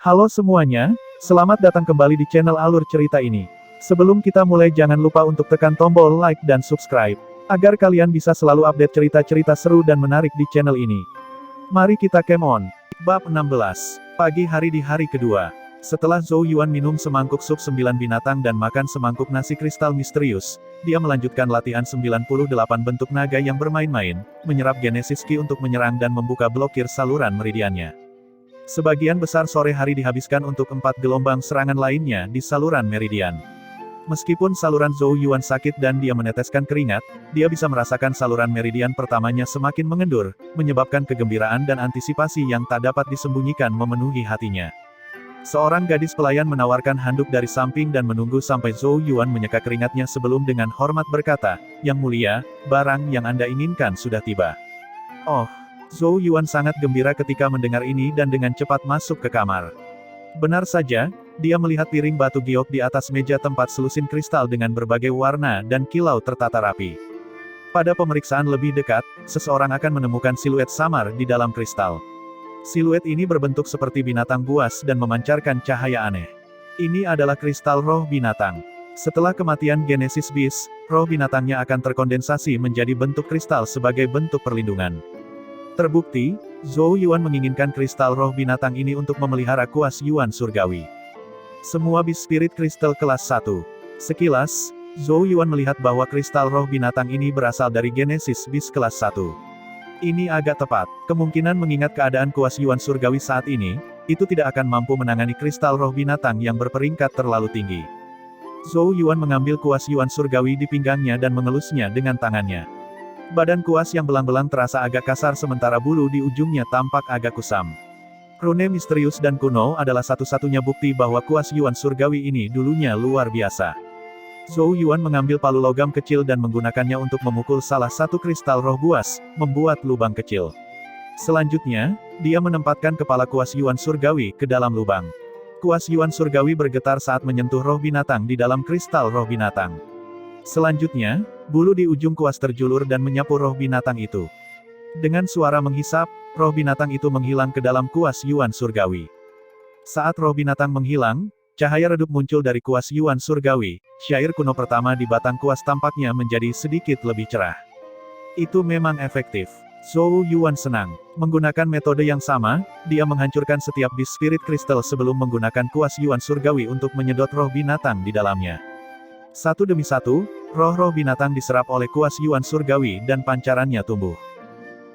Halo semuanya, selamat datang kembali di channel Alur Cerita ini. Sebelum kita mulai jangan lupa untuk tekan tombol like dan subscribe, agar kalian bisa selalu update cerita-cerita seru dan menarik di channel ini. Mari kita game on. Bab 16. Pagi hari di hari kedua. Setelah Zhou Yuan minum semangkuk sup 9 binatang dan makan semangkuk nasi kristal misterius, dia melanjutkan latihan 98 bentuk naga yang bermain-main, menyerap Genesis Ki untuk menyerang dan membuka blokir saluran meridiannya. Sebagian besar sore hari dihabiskan untuk 4 gelombang serangan lainnya di saluran meridian. Meskipun saluran Zhou Yuan sakit dan dia meneteskan keringat, dia bisa merasakan saluran meridian pertamanya semakin mengendur, menyebabkan kegembiraan dan antisipasi yang tak dapat disembunyikan memenuhi hatinya. Seorang gadis pelayan menawarkan handuk dari samping dan menunggu sampai Zhou Yuan menyeka keringatnya sebelum dengan hormat berkata, "Yang mulia, barang yang Anda inginkan sudah tiba." Oh, Zhou Yuan sangat gembira ketika mendengar ini dan dengan cepat masuk ke kamar. Benar saja, dia melihat piring batu giok di atas meja tempat selusin kristal dengan berbagai warna dan kilau tertata rapi. Pada pemeriksaan lebih dekat, seseorang akan menemukan siluet samar di dalam kristal. Siluet ini berbentuk seperti binatang buas dan memancarkan cahaya aneh. Ini adalah kristal roh binatang. Setelah kematian Genesis Beast, roh binatangnya akan terkondensasi menjadi bentuk kristal sebagai bentuk perlindungan. Terbukti, Zhou Yuan menginginkan kristal roh binatang ini untuk memelihara kuas Yuan surgawi. Semua Beast Spirit Crystal kelas 1. Sekilas, Zhou Yuan melihat bahwa kristal roh binatang ini berasal dari Genesis Beast kelas 1. Ini agak tepat, kemungkinan mengingat keadaan kuas Yuan surgawi saat ini, itu tidak akan mampu menangani kristal roh binatang yang berperingkat terlalu tinggi. Zhou Yuan mengambil kuas Yuan surgawi di pinggangnya dan mengelusnya dengan tangannya. Badan kuas yang belang-belang terasa agak kasar sementara bulu di ujungnya tampak agak kusam. Rune misterius dan kuno adalah satu-satunya bukti bahwa kuas Yuan surgawi ini dulunya luar biasa. Zhou Yuan mengambil palu logam kecil dan menggunakannya untuk memukul salah satu kristal roh buas, membuat lubang kecil. Selanjutnya, dia menempatkan kepala kuas Yuan surgawi ke dalam lubang. Kuas Yuan surgawi bergetar saat menyentuh roh binatang di dalam kristal roh binatang. Selanjutnya, bulu di ujung kuas terjulur dan menyapu roh binatang itu. Dengan suara menghisap, roh binatang itu menghilang ke dalam kuas Yuan surgawi. Saat roh binatang menghilang, cahaya redup muncul dari kuas Yuan surgawi. Syair kuno pertama di batang kuas tampaknya menjadi sedikit lebih cerah. Itu memang efektif. Zhou Yuan senang. Menggunakan metode yang sama, dia menghancurkan setiap Beast Spirit Crystal sebelum menggunakan kuas Yuan surgawi untuk menyedot roh binatang di dalamnya. Satu demi satu, roh-roh binatang diserap oleh kuas Yuan surgawi dan pancarannya tumbuh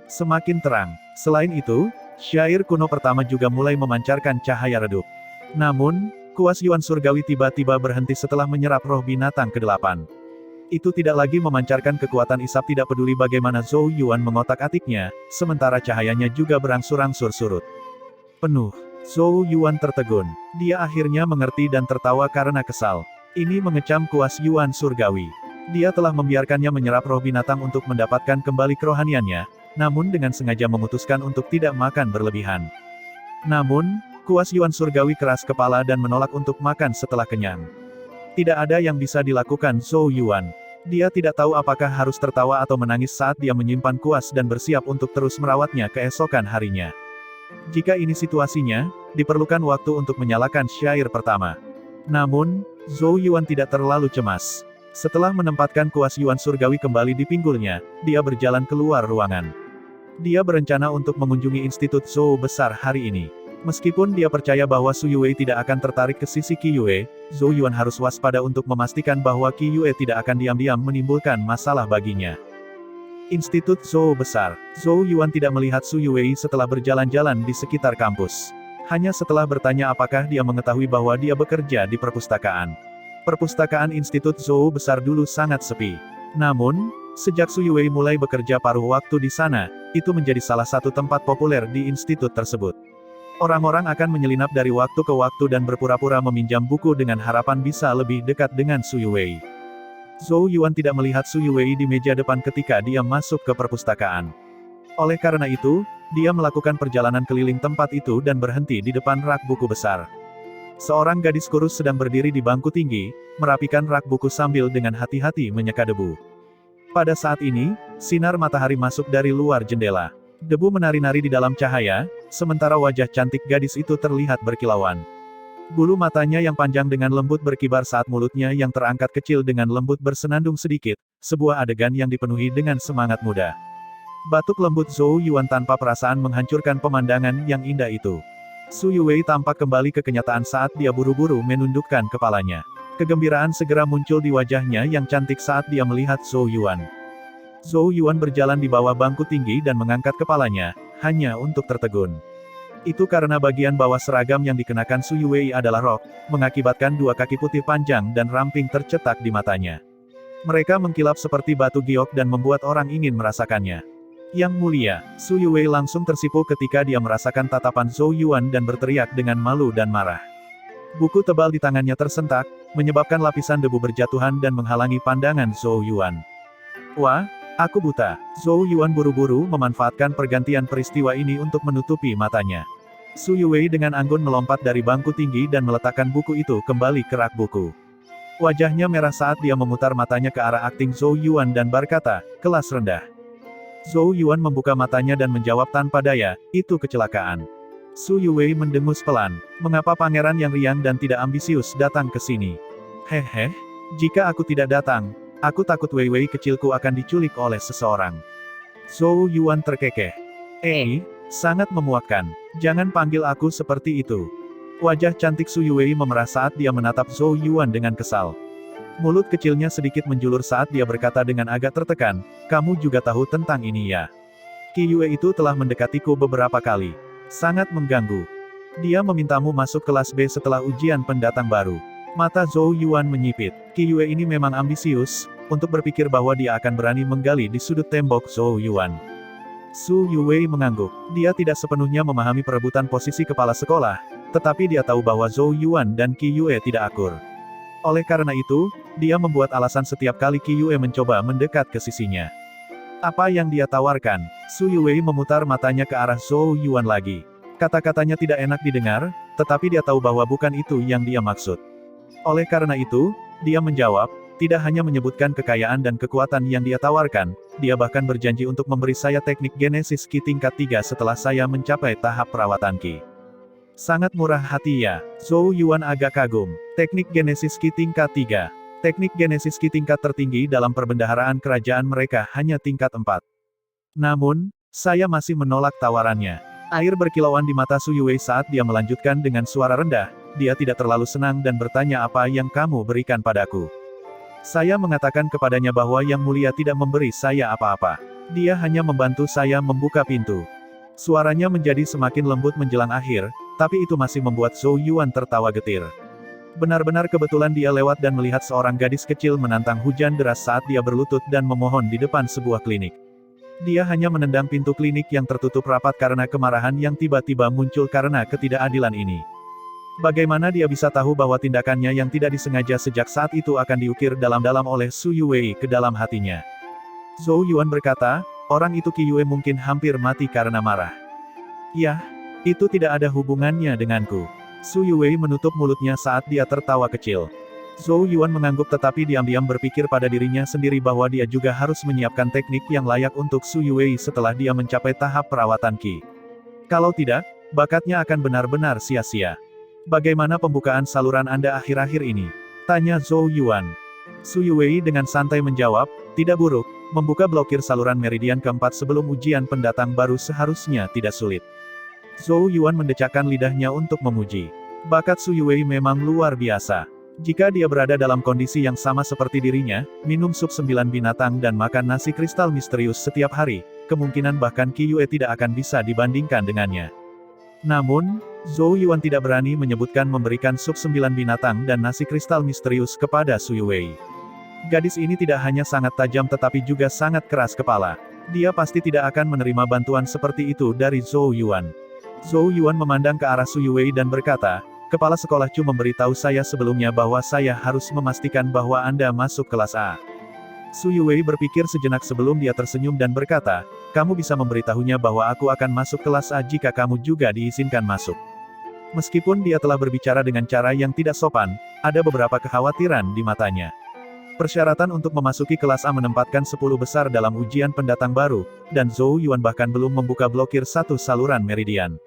semakin terang. Selain itu, syair kuno pertama juga mulai memancarkan cahaya redup. Namun, kuas Yuan surgawi tiba-tiba berhenti setelah menyerap roh binatang ke-8. Itu tidak lagi memancarkan kekuatan isap tidak peduli bagaimana Zhou Yuan mengotak-atiknya, sementara cahayanya juga berangsur-angsur surut. Penuh. Zhou Yuan tertegun. Dia akhirnya mengerti dan tertawa karena kesal. Ini mengecam kuas Yuan surgawi. Dia telah membiarkannya menyerap roh binatang untuk mendapatkan kembali kerohaniannya, namun dengan sengaja memutuskan untuk tidak makan berlebihan. Namun, kuas Yuan surgawi keras kepala dan menolak untuk makan setelah kenyang. Tidak ada yang bisa dilakukan Zhou Yuan. Dia tidak tahu apakah harus tertawa atau menangis saat dia menyimpan kuas dan bersiap untuk terus merawatnya keesokan harinya. Jika ini situasinya, diperlukan waktu untuk menyalakan syair pertama. Namun, Zhou Yuan tidak terlalu cemas. Setelah menempatkan kuas Yuan surgawi kembali di pinggulnya, dia berjalan keluar ruangan. Dia berencana untuk mengunjungi Institut Zhou besar hari ini. Meskipun dia percaya bahwa Su Yue tidak akan tertarik ke sisi Qi Yue, Zhou Yuan harus waspada untuk memastikan bahwa Qi Yue tidak akan diam-diam menimbulkan masalah baginya. Institut Zhou besar. Zhou Yuan tidak melihat Su Yue setelah berjalan-jalan di sekitar kampus. Hanya setelah bertanya apakah dia mengetahui bahwa dia bekerja di perpustakaan. Perpustakaan Institut Zhou besar dulu sangat sepi. Namun, sejak Su Yue mulai bekerja paruh waktu di sana, itu menjadi salah satu tempat populer di institut tersebut. Orang-orang akan menyelinap dari waktu ke waktu dan berpura-pura meminjam buku dengan harapan bisa lebih dekat dengan Su Yue. Zhou Yuan tidak melihat Su Yue di meja depan ketika dia masuk ke perpustakaan. Oleh karena itu, dia melakukan perjalanan keliling tempat itu dan berhenti di depan rak buku besar. Seorang gadis kurus sedang berdiri di bangku tinggi, merapikan rak buku sambil dengan hati-hati menyeka debu. Pada saat ini, sinar matahari masuk dari luar jendela. Debu menari-nari di dalam cahaya, sementara wajah cantik gadis itu terlihat berkilauan. Bulu matanya yang panjang dengan lembut berkibar saat mulutnya yang terangkat kecil dengan lembut bersenandung sedikit, sebuah adegan yang dipenuhi dengan semangat muda. Batuk lembut Zhou Yuan tanpa perasaan menghancurkan pemandangan yang indah itu. Su Yuwei tampak kembali ke kenyataan saat dia buru-buru menundukkan kepalanya. Kegembiraan segera muncul di wajahnya yang cantik saat dia melihat Zhou Yuan. Zhou Yuan berjalan di bawah bangku tinggi dan mengangkat kepalanya, hanya untuk tertegun. Itu karena bagian bawah seragam yang dikenakan Su Yuwei adalah rok, mengakibatkan dua kaki putih panjang dan ramping tercetak di matanya. Mereka mengkilap seperti batu giok dan membuat orang ingin merasakannya. Yang mulia, Su Yuwei langsung tersipu ketika dia merasakan tatapan Zhou Yuan dan berteriak dengan malu dan marah. Buku tebal di tangannya tersentak, menyebabkan lapisan debu berjatuhan dan menghalangi pandangan Zhou Yuan. Wah, aku buta. Zhou Yuan buru-buru memanfaatkan pergantian peristiwa ini untuk menutupi matanya. Su Yuwei dengan anggun melompat dari bangku tinggi dan meletakkan buku itu kembali ke rak buku. Wajahnya merah saat dia memutar matanya ke arah akting Zhou Yuan dan berkata, "Kelas rendah." Zhou Yuan membuka matanya dan menjawab tanpa daya, "Itu kecelakaan." Su Yuwei mendengus pelan, "Mengapa pangeran yang riang dan tidak ambisius datang ke sini?" "Hehe, jika aku tidak datang, aku takut Wei Wei kecilku akan diculik oleh seseorang." Zhou Yuan terkekeh. Sangat memuakkan. Jangan panggil aku seperti itu." Wajah cantik Su Yuwei memerah saat dia menatap Zhou Yuan dengan kesal. Mulut kecilnya sedikit menjulur saat dia berkata dengan agak tertekan, "Kamu juga tahu tentang ini ya? Qi Yue itu telah mendekatiku beberapa kali. Sangat mengganggu. Dia memintamu masuk kelas B setelah ujian pendatang baru." Mata Zhou Yuan menyipit. Qi Yue ini memang ambisius, untuk berpikir bahwa dia akan berani menggali di sudut tembok Zhou Yuan. Su Yuwei mengangguk. Dia tidak sepenuhnya memahami perebutan posisi kepala sekolah, tetapi dia tahu bahwa Zhou Yuan dan Qi Yue tidak akur. Oleh karena itu, dia membuat alasan setiap kali Qi Yue mencoba mendekat ke sisinya. Apa yang dia tawarkan? Su Yuwei memutar matanya ke arah Zhou Yuan lagi. Kata-katanya tidak enak didengar, tetapi dia tahu bahwa bukan itu yang dia maksud. Oleh karena itu, dia menjawab, tidak hanya menyebutkan kekayaan dan kekuatan yang dia tawarkan, dia bahkan berjanji untuk memberi saya teknik genesis Qi tingkat 3 setelah saya mencapai tahap perawatan Qi. Sangat murah hati ya. Zhou Yuan agak kagum. Teknik genesis Qi tingkat 3. Teknik genesis Qi tingkat tertinggi dalam perbendaharaan kerajaan mereka hanya tingkat 4. Namun, saya masih menolak tawarannya. Air berkilauan di mata Su Yuwei saat dia melanjutkan dengan suara rendah, dia tidak terlalu senang dan bertanya, "Apa yang kamu berikan padaku?" "Saya mengatakan kepadanya bahwa Yang Mulia tidak memberi saya apa-apa. Dia hanya membantu saya membuka pintu." Suaranya menjadi semakin lembut menjelang akhir, tapi itu masih membuat Zhou Yuan tertawa getir. Benar-benar kebetulan dia lewat dan melihat seorang gadis kecil menantang hujan deras saat dia berlutut dan memohon di depan sebuah klinik. Dia hanya menendang pintu klinik yang tertutup rapat karena kemarahan yang tiba-tiba muncul karena ketidakadilan ini. Bagaimana dia bisa tahu bahwa tindakannya yang tidak disengaja sejak saat itu akan diukir dalam-dalam oleh Su Yuwei ke dalam hatinya? Zhou Yuan berkata, "Orang itu Qi Yue mungkin hampir mati karena marah." "Yah, itu tidak ada hubungannya denganku." Su Yuwei menutup mulutnya saat dia tertawa kecil. Zhou Yuan mengangguk tetapi diam-diam berpikir pada dirinya sendiri bahwa dia juga harus menyiapkan teknik yang layak untuk Su Yuwei setelah dia mencapai tahap perawatan Qi. Kalau tidak, bakatnya akan benar-benar sia-sia. "Bagaimana pembukaan saluran Anda akhir-akhir ini?" tanya Zhou Yuan. Su Yuwei dengan santai menjawab, "Tidak buruk, membuka blokir saluran meridian keempat sebelum ujian pendatang baru seharusnya tidak sulit." Zhou Yuan mendecakkan lidahnya untuk memuji. Bakat Su Yuwei memang luar biasa. Jika dia berada dalam kondisi yang sama seperti dirinya, minum sup 9 binatang dan makan nasi kristal misterius setiap hari, kemungkinan bahkan Qi Yue tidak akan bisa dibandingkan dengannya. Namun, Zhou Yuan tidak berani menyebutkan memberikan sup 9 binatang dan nasi kristal misterius kepada Su Yuwei. Gadis ini tidak hanya sangat tajam tetapi juga sangat keras kepala. Dia pasti tidak akan menerima bantuan seperti itu dari Zhou Yuan. Zhou Yuan memandang ke arah Su Yuwei dan berkata, "Kepala sekolah Chu memberitahu saya sebelumnya bahwa saya harus memastikan bahwa Anda masuk kelas A." Su Yuwei berpikir sejenak sebelum dia tersenyum dan berkata, "Kamu bisa memberitahunya bahwa aku akan masuk kelas A jika kamu juga diizinkan masuk." Meskipun dia telah berbicara dengan cara yang tidak sopan, ada beberapa kekhawatiran di matanya. Persyaratan untuk memasuki kelas A menempatkan 10 besar dalam ujian pendatang baru, dan Zhou Yuan bahkan belum membuka blokir satu saluran meridian.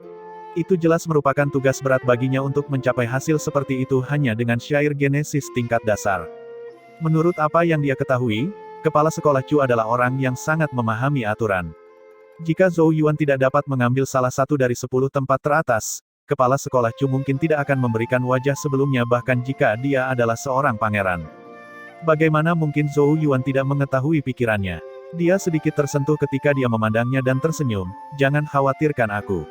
Itu jelas merupakan tugas berat baginya untuk mencapai hasil seperti itu hanya dengan syair genesis tingkat dasar. Menurut apa yang dia ketahui, kepala sekolah Chu adalah orang yang sangat memahami aturan. Jika Zhou Yuan tidak dapat mengambil salah satu dari 10 tempat teratas, kepala sekolah Chu mungkin tidak akan memberikan wajah sebelumnya bahkan jika dia adalah seorang pangeran. Bagaimana mungkin Zhou Yuan tidak mengetahui pikirannya? Dia sedikit tersentuh ketika dia memandangnya dan tersenyum, "Jangan khawatirkan aku.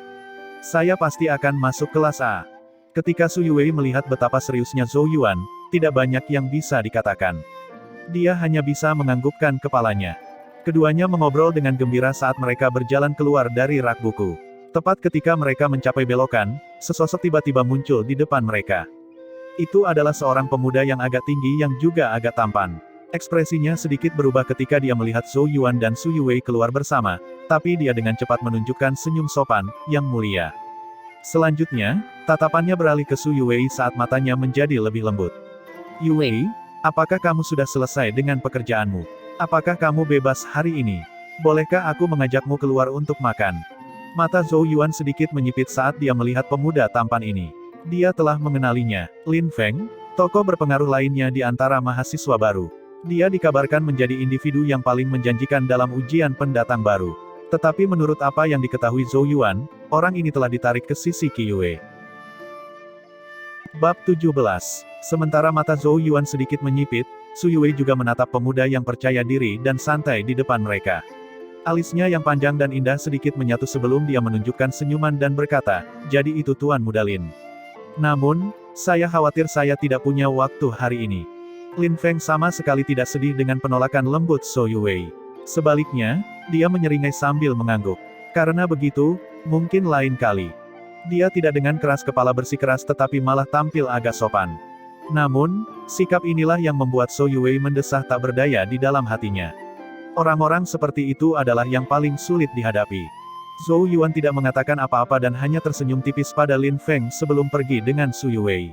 Saya pasti akan masuk kelas A." Ketika Su Yuwei melihat betapa seriusnya Zhou Yuan, tidak banyak yang bisa dikatakan. Dia hanya bisa menganggukkan kepalanya. Keduanya mengobrol dengan gembira saat mereka berjalan keluar dari rak buku. Tepat ketika mereka mencapai belokan, sesosok tiba-tiba muncul di depan mereka. Itu adalah seorang pemuda yang agak tinggi yang juga agak tampan. Ekspresinya sedikit berubah ketika dia melihat Zhou Yuan dan Su Yuwei keluar bersama, tapi dia dengan cepat menunjukkan senyum sopan, yang mulia. Selanjutnya, tatapannya beralih ke Su Yuwei saat matanya menjadi lebih lembut. "Yuwei, apakah kamu sudah selesai dengan pekerjaanmu? Apakah kamu bebas hari ini? Bolehkah aku mengajakmu keluar untuk makan?" Mata Zhou Yuan sedikit menyipit saat dia melihat pemuda tampan ini. Dia telah mengenalinya, Lin Feng, tokoh berpengaruh lainnya di antara mahasiswa baru. Dia dikabarkan menjadi individu yang paling menjanjikan dalam ujian pendatang baru. Tetapi menurut apa yang diketahui Zhou Yuan, orang ini telah ditarik ke sisi Qi Yue. Bab 17. Sementara mata Zhou Yuan sedikit menyipit, Su Yuwei juga menatap pemuda yang percaya diri dan santai di depan mereka. Alisnya yang panjang dan indah sedikit menyatu sebelum dia menunjukkan senyuman dan berkata, "Jadi itu Tuan Muda Lin. Namun, saya khawatir saya tidak punya waktu hari ini." Lin Feng sama sekali tidak sedih dengan penolakan lembut Su Yuwei. Sebaliknya, dia menyeringai sambil mengangguk. Karena begitu, mungkin lain kali. Dia tidak dengan keras kepala bersikeras tetapi malah tampil agak sopan. Namun, sikap inilah yang membuat Su Yuwei mendesah tak berdaya di dalam hatinya. Orang-orang seperti itu adalah yang paling sulit dihadapi. Zhou Yuan tidak mengatakan apa-apa dan hanya tersenyum tipis pada Lin Feng sebelum pergi dengan Su Yuwei.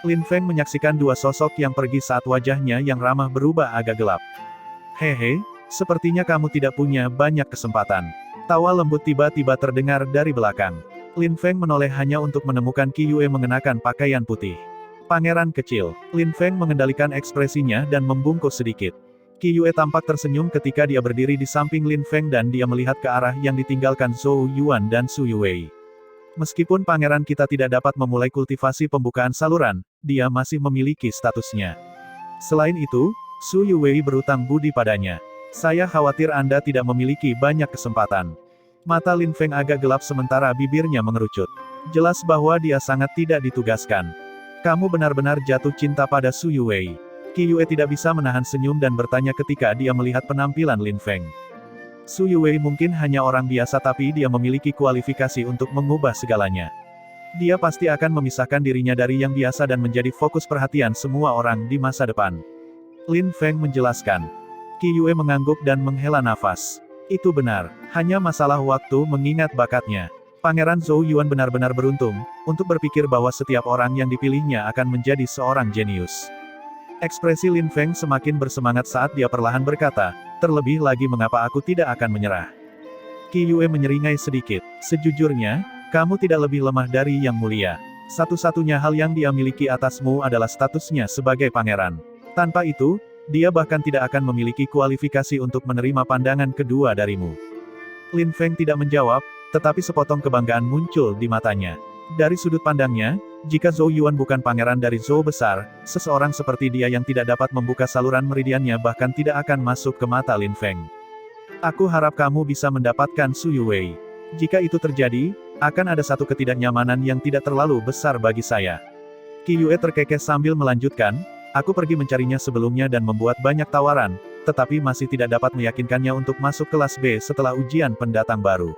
Lin Feng menyaksikan dua sosok yang pergi saat wajahnya yang ramah berubah agak gelap. "Hehe, sepertinya kamu tidak punya banyak kesempatan." Tawa lembut tiba-tiba terdengar dari belakang. Lin Feng menoleh hanya untuk menemukan Qi Yue mengenakan pakaian putih. "Pangeran kecil." Lin Feng mengendalikan ekspresinya dan membungkuk sedikit. Qi Yue tampak tersenyum ketika dia berdiri di samping Lin Feng dan dia melihat ke arah yang ditinggalkan Zhou Yuan dan Su Yuwei. "Meskipun pangeran kita tidak dapat memulai kultivasi pembukaan saluran, dia masih memiliki statusnya. Selain itu, Su Yuwei berutang budi padanya. Saya khawatir Anda tidak memiliki banyak kesempatan." Mata Lin Feng agak gelap sementara bibirnya mengerucut. Jelas bahwa dia sangat tidak ditugaskan. "Kamu benar-benar jatuh cinta pada Su Yuwei." Qi Yue tidak bisa menahan senyum dan bertanya ketika dia melihat penampilan Lin Feng. Su Yuwei mungkin hanya orang biasa tapi dia memiliki kualifikasi untuk mengubah segalanya. Dia pasti akan memisahkan dirinya dari yang biasa dan menjadi fokus perhatian semua orang di masa depan. Lin Feng menjelaskan. Qi Yue mengangguk dan menghela nafas. Itu benar, hanya masalah waktu mengingat bakatnya. Pangeran Zhou Yuan benar-benar beruntung, untuk berpikir bahwa setiap orang yang dipilihnya akan menjadi seorang jenius. Ekspresi Lin Feng semakin bersemangat saat dia perlahan berkata, "Terlebih lagi mengapa aku tidak akan menyerah." Qi Yue menyeringai sedikit. "Sejujurnya, kamu tidak lebih lemah dari Yang Mulia. Satu-satunya hal yang dia miliki atasmu adalah statusnya sebagai pangeran. Tanpa itu, dia bahkan tidak akan memiliki kualifikasi untuk menerima pandangan kedua darimu." Lin Feng tidak menjawab, tetapi sepotong kebanggaan muncul di matanya. Dari sudut pandangnya, jika Zhou Yuan bukan pangeran dari Zhou besar, seseorang seperti dia yang tidak dapat membuka saluran meridiannya bahkan tidak akan masuk ke mata Lin Feng. "Aku harap kamu bisa mendapatkan Su Yuwei. Jika itu terjadi, akan ada satu ketidaknyamanan yang tidak terlalu besar bagi saya." Qi Yue terkekeh sambil melanjutkan, "Aku pergi mencarinya sebelumnya dan membuat banyak tawaran, tetapi masih tidak dapat meyakinkannya untuk masuk kelas B setelah ujian pendatang baru.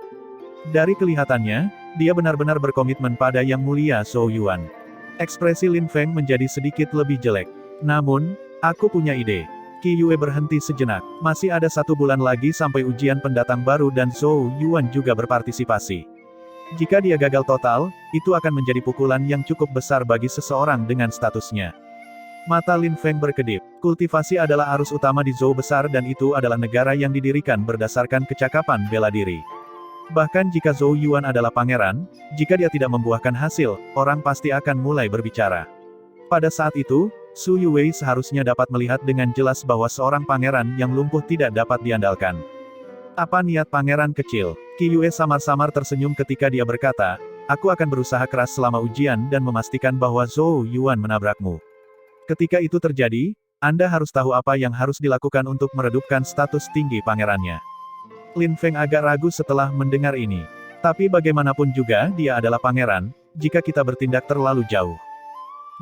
Dari kelihatannya, dia benar-benar berkomitmen pada Yang Mulia Zhou Yuan." Ekspresi Lin Feng menjadi sedikit lebih jelek. "Namun, aku punya ide." Qi Yue berhenti sejenak. Masih ada 1 bulan lagi sampai ujian pendatang baru dan Zhou Yuan juga berpartisipasi. Jika dia gagal total, itu akan menjadi pukulan yang cukup besar bagi seseorang dengan statusnya. Mata Lin Feng berkedip. Kultivasi adalah arus utama di Zhou besar dan itu adalah negara yang didirikan berdasarkan kecakapan bela diri. Bahkan jika Zhou Yuan adalah pangeran, jika dia tidak membuahkan hasil, orang pasti akan mulai berbicara. Pada saat itu, Su Yuwei seharusnya dapat melihat dengan jelas bahwa seorang pangeran yang lumpuh tidak dapat diandalkan. Apa niat pangeran kecil? Qi Yue samar-samar tersenyum ketika dia berkata, aku akan berusaha keras selama ujian dan memastikan bahwa Zhou Yuan menabrakmu. Ketika itu terjadi, Anda harus tahu apa yang harus dilakukan untuk meredupkan status tinggi pangerannya. Lin Feng agak ragu setelah mendengar ini. Tapi bagaimanapun juga dia adalah pangeran, jika kita bertindak terlalu jauh.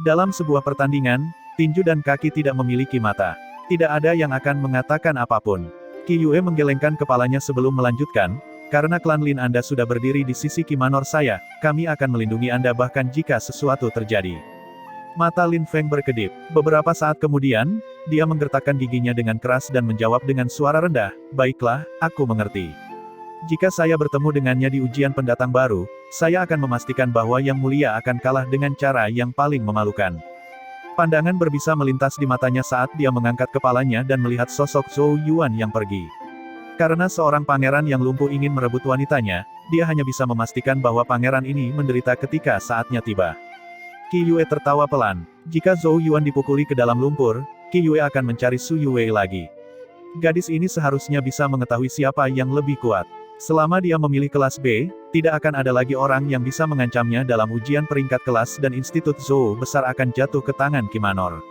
Dalam sebuah pertandingan, tinju dan kaki tidak memiliki mata. Tidak ada yang akan mengatakan apapun. Qi Yue menggelengkan kepalanya sebelum melanjutkan, karena klan Lin Anda sudah berdiri di sisi Qi Manor saya, kami akan melindungi Anda bahkan jika sesuatu terjadi. Mata Lin Feng berkedip. Beberapa saat kemudian, dia menggertakkan giginya dengan keras dan menjawab dengan suara rendah, baiklah, aku mengerti. Jika saya bertemu dengannya di ujian pendatang baru, saya akan memastikan bahwa Yang Mulia akan kalah dengan cara yang paling memalukan. Pandangan berbisa melintas di matanya saat dia mengangkat kepalanya dan melihat sosok Zhou Yuan yang pergi. Karena seorang pangeran yang lumpuh ingin merebut wanitanya, dia hanya bisa memastikan bahwa pangeran ini menderita ketika saatnya tiba. Qi Yue tertawa pelan. Jika Zhou Yuan dipukuli ke dalam lumpur, Qi Yue akan mencari Su Yuwei lagi. Gadis ini seharusnya bisa mengetahui siapa yang lebih kuat. Selama dia memilih kelas B, tidak akan ada lagi orang yang bisa mengancamnya dalam ujian peringkat kelas dan Institut Zhou besar akan jatuh ke tangan Qi Manor.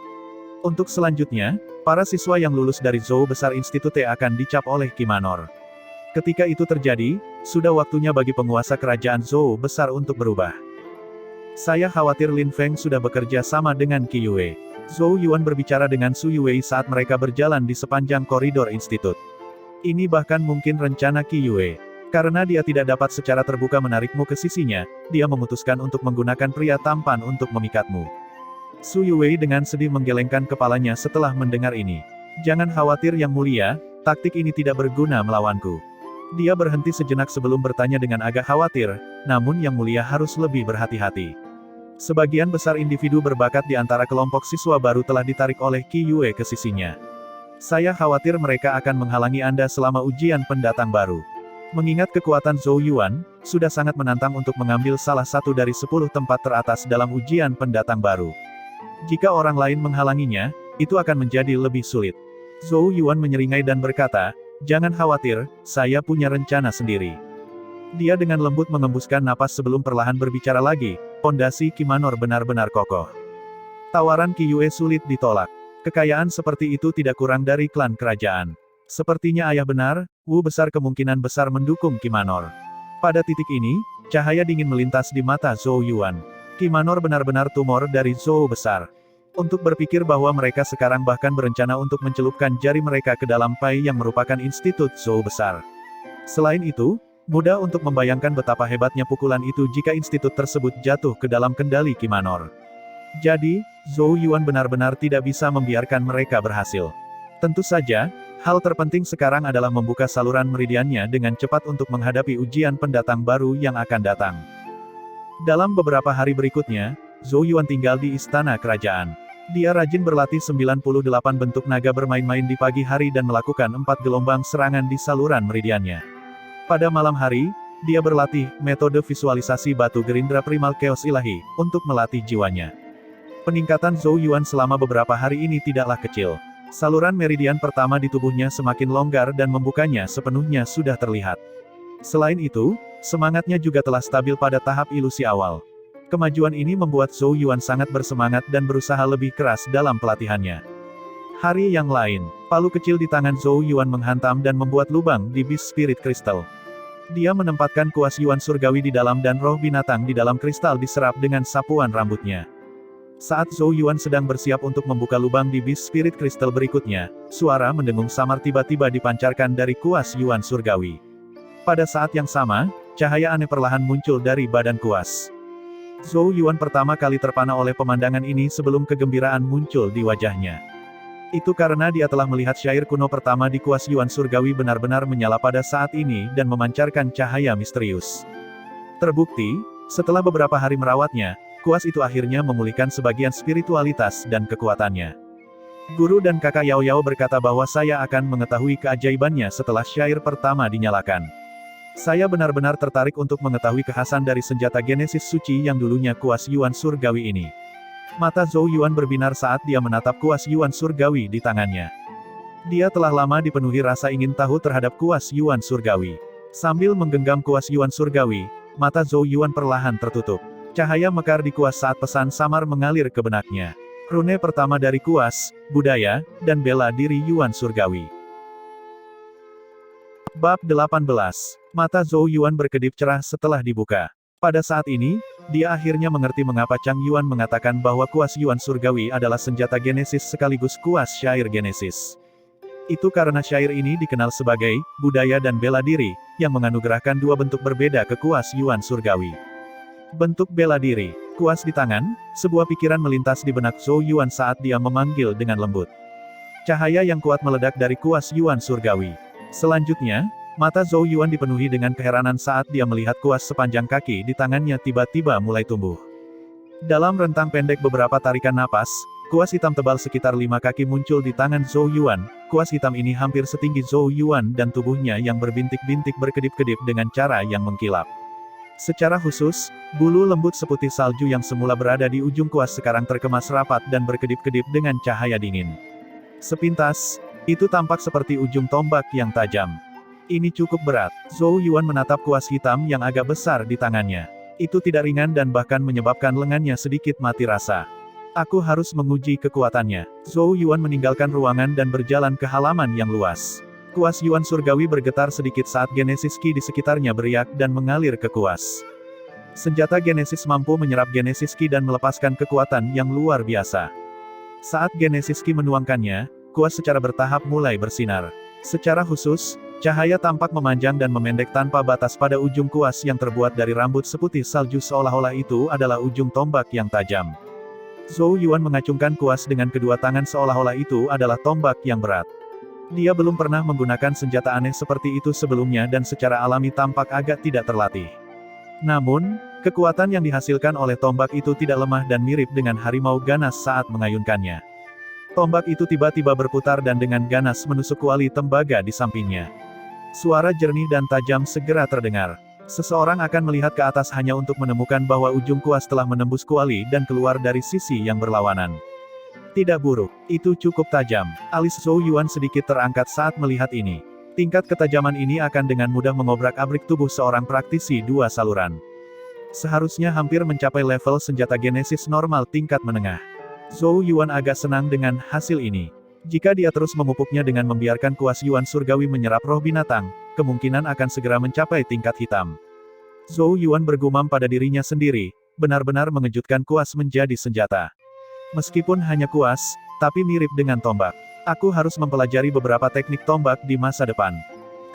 Untuk selanjutnya, para siswa yang lulus dari Zhou besar Institute akan dicap oleh Qi Manor. Ketika itu terjadi, sudah waktunya bagi penguasa kerajaan Zhou besar untuk berubah. Saya khawatir Lin Feng sudah bekerja sama dengan Qi Yue. Zhou Yuan berbicara dengan Su Yuwei saat mereka berjalan di sepanjang koridor institut. Ini bahkan mungkin rencana Qi Yue. Karena dia tidak dapat secara terbuka menarikmu ke sisinya, dia memutuskan untuk menggunakan pria tampan untuk memikatmu. Su Yuwei dengan sedih menggelengkan kepalanya setelah mendengar ini. Jangan khawatir Yang Mulia, taktik ini tidak berguna melawanku. Dia berhenti sejenak sebelum bertanya dengan agak khawatir, namun Yang Mulia harus lebih berhati-hati. Sebagian besar individu berbakat di antara kelompok siswa baru telah ditarik oleh Qi Yue ke sisinya. Saya khawatir mereka akan menghalangi Anda selama ujian pendatang baru. Mengingat kekuatan Zhou Yuan, sudah sangat menantang untuk mengambil salah satu dari 10 tempat teratas dalam ujian pendatang baru. Jika orang lain menghalanginya, itu akan menjadi lebih sulit. Zhou Yuan menyeringai dan berkata, jangan khawatir, saya punya rencana sendiri. Dia dengan lembut mengembuskan napas sebelum perlahan berbicara lagi, pondasi Qi Manor benar-benar kokoh. Tawaran Qi Yue sulit ditolak. Kekayaan seperti itu tidak kurang dari klan kerajaan. Sepertinya ayah benar, Wu besar kemungkinan besar mendukung Qi Manor. Pada titik ini, cahaya dingin melintas di mata Zhou Yuan. Qi Manor benar-benar tumor dari Zhou besar. Untuk berpikir bahwa mereka sekarang bahkan berencana untuk mencelupkan jari mereka ke dalam pai yang merupakan institut Zhou besar. Selain itu, mudah untuk membayangkan betapa hebatnya pukulan itu jika institut tersebut jatuh ke dalam kendali Qi Manor. Jadi, Zhou Yuan benar-benar tidak bisa membiarkan mereka berhasil. Tentu saja, hal terpenting sekarang adalah membuka saluran meridiannya dengan cepat untuk menghadapi ujian pendatang baru yang akan datang. Dalam beberapa hari berikutnya, Zhou Yuan tinggal di istana kerajaan. Dia rajin berlatih 98 bentuk naga bermain-main di pagi hari dan melakukan 4 gelombang serangan di saluran meridiannya. Pada malam hari, dia berlatih metode visualisasi batu gerindra primal chaos ilahi, untuk melatih jiwanya. Peningkatan Zhou Yuan selama beberapa hari ini tidaklah kecil. Saluran meridian pertama di tubuhnya semakin longgar dan membukanya sepenuhnya sudah terlihat. Selain itu, semangatnya juga telah stabil pada tahap ilusi awal. Kemajuan ini membuat Zhou Yuan sangat bersemangat dan berusaha lebih keras dalam pelatihannya. Hari yang lain, palu kecil di tangan Zhou Yuan menghantam dan membuat lubang di Beast Spirit Crystal. Dia menempatkan kuas Yuan surgawi di dalam dan roh binatang di dalam kristal diserap dengan sapuan rambutnya. Saat Zhou Yuan sedang bersiap untuk membuka lubang di Beast Spirit Crystal berikutnya, suara mendengung samar tiba-tiba dipancarkan dari kuas Yuan surgawi. Pada saat yang sama, cahaya aneh perlahan muncul dari badan kuas. Zhou Yuan pertama kali terpana oleh pemandangan ini sebelum kegembiraan muncul di wajahnya. Itu karena dia telah melihat syair kuno pertama di kuas Yuan surgawi benar-benar menyala pada saat ini dan memancarkan cahaya misterius. Terbukti, setelah beberapa hari merawatnya, kuas itu akhirnya memulihkan sebagian spiritualitas dan kekuatannya. Guru dan kakak Yao Yao berkata bahwa saya akan mengetahui keajaibannya setelah syair pertama dinyalakan. Saya benar-benar tertarik untuk mengetahui kekhasan dari senjata Genesis suci yang dulunya kuas Yuan surgawi ini. Mata Zhou Yuan berbinar saat dia menatap kuas Yuan surgawi di tangannya. Dia telah lama dipenuhi rasa ingin tahu terhadap kuas Yuan surgawi. Sambil menggenggam kuas Yuan surgawi, mata Zhou Yuan perlahan tertutup. Cahaya mekar di kuas saat pesan samar mengalir ke benaknya. Rune pertama dari kuas, budaya, dan bela diri Yuan surgawi. Bab 18. Mata Zhou Yuan berkedip cerah setelah dibuka. Pada saat ini, dia akhirnya mengerti mengapa Chang Yuan mengatakan bahwa kuas Yuan surgawi adalah senjata Genesis sekaligus kuas syair Genesis. Itu karena syair ini dikenal sebagai budaya dan bela diri, yang menganugerahkan dua bentuk berbeda ke kuas Yuan surgawi. Bentuk bela diri, kuas di tangan, sebuah pikiran melintas di benak Zhou Yuan saat dia memanggil dengan lembut. Cahaya yang kuat meledak dari kuas Yuan surgawi. Selanjutnya, mata Zhou Yuan dipenuhi dengan keheranan saat dia melihat kuas sepanjang kaki di tangannya tiba-tiba mulai tumbuh. Dalam rentang pendek beberapa tarikan napas, kuas hitam tebal sekitar 5 kaki muncul di tangan Zhou Yuan. Kuas hitam ini hampir setinggi Zhou Yuan dan tubuhnya yang berbintik-bintik berkedip-kedip dengan cara yang mengkilap. Secara khusus, bulu lembut seputih salju yang semula berada di ujung kuas sekarang terkemas rapat dan berkedip-kedip dengan cahaya dingin. Sepintas, itu tampak seperti ujung tombak yang tajam. Ini cukup berat. Zhou Yuan menatap kuas hitam yang agak besar di tangannya. Itu tidak ringan dan bahkan menyebabkan lengannya sedikit mati rasa. Aku harus menguji kekuatannya. Zhou Yuan meninggalkan ruangan dan berjalan ke halaman yang luas. Kuas Yuan surgawi bergetar sedikit saat Genesis Ki di sekitarnya beriak dan mengalir ke kuas. Senjata Genesis mampu menyerap Genesis Ki dan melepaskan kekuatan yang luar biasa. Saat Genesis Ki menuangkannya, kuas secara bertahap mulai bersinar. Secara khusus, cahaya tampak memanjang dan memendek tanpa batas pada ujung kuas yang terbuat dari rambut seputih salju seolah-olah itu adalah ujung tombak yang tajam. Zhou Yuan mengacungkan kuas dengan kedua tangan seolah-olah itu adalah tombak yang berat. Dia belum pernah menggunakan senjata aneh seperti itu sebelumnya dan secara alami tampak agak tidak terlatih. Namun, kekuatan yang dihasilkan oleh tombak itu tidak lemah dan mirip dengan harimau ganas saat mengayunkannya. Tombak itu tiba-tiba berputar dan dengan ganas menusuk kuali tembaga di sampingnya. Suara jernih dan tajam segera terdengar. Seseorang akan melihat ke atas hanya untuk menemukan bahwa ujung kuas telah menembus kuali dan keluar dari sisi yang berlawanan. Tidak buruk, itu cukup tajam. Alis Zhou Yuan sedikit terangkat saat melihat ini. Tingkat ketajaman ini akan dengan mudah mengobrak-abrik tubuh seorang praktisi dua saluran. Seharusnya hampir mencapai level senjata Genesis normal tingkat menengah. Zhou Yuan agak senang dengan hasil ini. Jika dia terus memupuknya dengan membiarkan kuas Yuan surgawi menyerap roh binatang, kemungkinan akan segera mencapai tingkat hitam. Zhou Yuan bergumam pada dirinya sendiri, benar-benar mengejutkan kuas menjadi senjata. Meskipun hanya kuas, tapi mirip dengan tombak. Aku harus mempelajari beberapa teknik tombak di masa depan.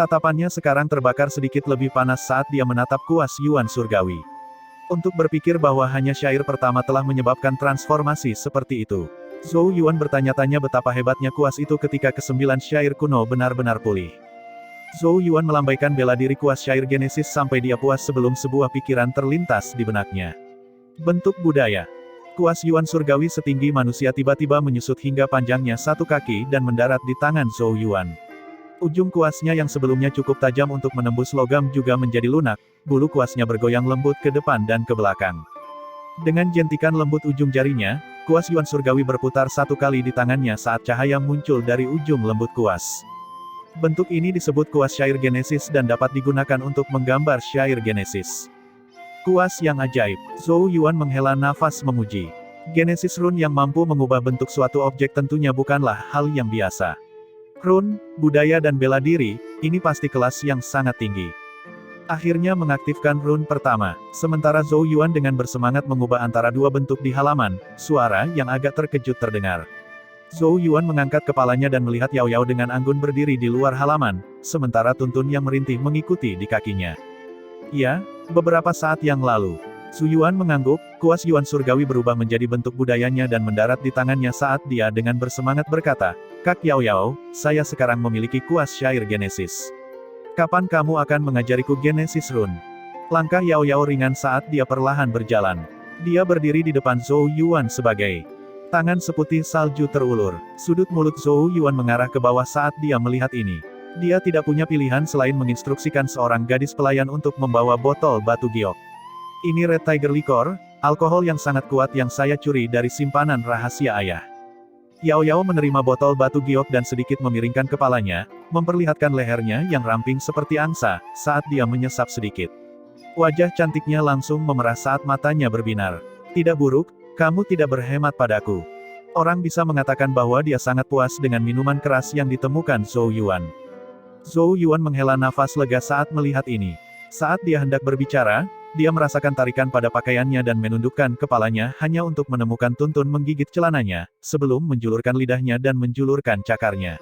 Tatapannya sekarang terbakar sedikit lebih panas saat dia menatap kuas Yuan surgawi. Untuk berpikir bahwa hanya syair pertama telah menyebabkan transformasi seperti itu. Zhou Yuan bertanya-tanya betapa hebatnya kuas itu ketika ke-9 syair kuno benar-benar pulih. Zhou Yuan melambaikan bela diri kuas syair Genesis sampai dia puas sebelum sebuah pikiran terlintas di benaknya. Bentuk budaya. Kuas Yuan surgawi setinggi manusia tiba-tiba menyusut hingga panjangnya 1 kaki dan mendarat di tangan Zhou Yuan. Ujung kuasnya yang sebelumnya cukup tajam untuk menembus logam juga menjadi lunak, bulu kuasnya bergoyang lembut ke depan dan ke belakang. Dengan jentikan lembut ujung jarinya, kuas Yuan surgawi berputar 1 kali di tangannya saat cahaya muncul dari ujung lembut kuas. Bentuk ini disebut kuas syair Genesis dan dapat digunakan untuk menggambar syair Genesis. Kuas yang ajaib. Zhou Yuan menghela nafas memuji. Genesis rune yang mampu mengubah bentuk suatu objek tentunya bukanlah hal yang biasa. Rune, budaya dan bela diri, ini pasti kelas yang sangat tinggi. Akhirnya mengaktifkan rune pertama, sementara Zhou Yuan dengan bersemangat mengubah antara dua bentuk di halaman, suara yang agak terkejut terdengar. Zhou Yuan mengangkat kepalanya dan melihat Yao Yao dengan anggun berdiri di luar halaman, sementara Tuntun yang merintih mengikuti di kakinya. Ya, beberapa saat yang lalu. Su Yuan mengangguk, kuas Yuan surgawi berubah menjadi bentuk budayanya dan mendarat di tangannya saat dia dengan bersemangat berkata, "Kak Yao Yao, saya sekarang memiliki kuas syair Genesis. Kapan kamu akan mengajariku Genesis Rune?" Langkah Yao Yao ringan saat dia perlahan berjalan. Dia berdiri di depan Zhou Yuan sebagai tangan seputih salju terulur. Sudut mulut Zhou Yuan mengarah ke bawah saat dia melihat ini. Dia tidak punya pilihan selain menginstruksikan seorang gadis pelayan untuk membawa botol batu giok. Ini Red Tiger Liquor, alkohol yang sangat kuat yang saya curi dari simpanan rahasia ayah. Yao Yao menerima botol batu giok dan sedikit memiringkan kepalanya, memperlihatkan lehernya yang ramping seperti angsa, saat dia menyesap sedikit. Wajah cantiknya langsung memerah saat matanya berbinar. Tidak buruk, kamu tidak berhemat padaku. Orang bisa mengatakan bahwa dia sangat puas dengan minuman keras yang ditemukan Zhou Yuan. Zhou Yuan menghela nafas lega saat melihat ini. Saat dia hendak berbicara, dia merasakan tarikan pada pakaiannya dan menundukkan kepalanya hanya untuk menemukan Tuntun menggigit celananya, sebelum menjulurkan lidahnya dan menjulurkan cakarnya.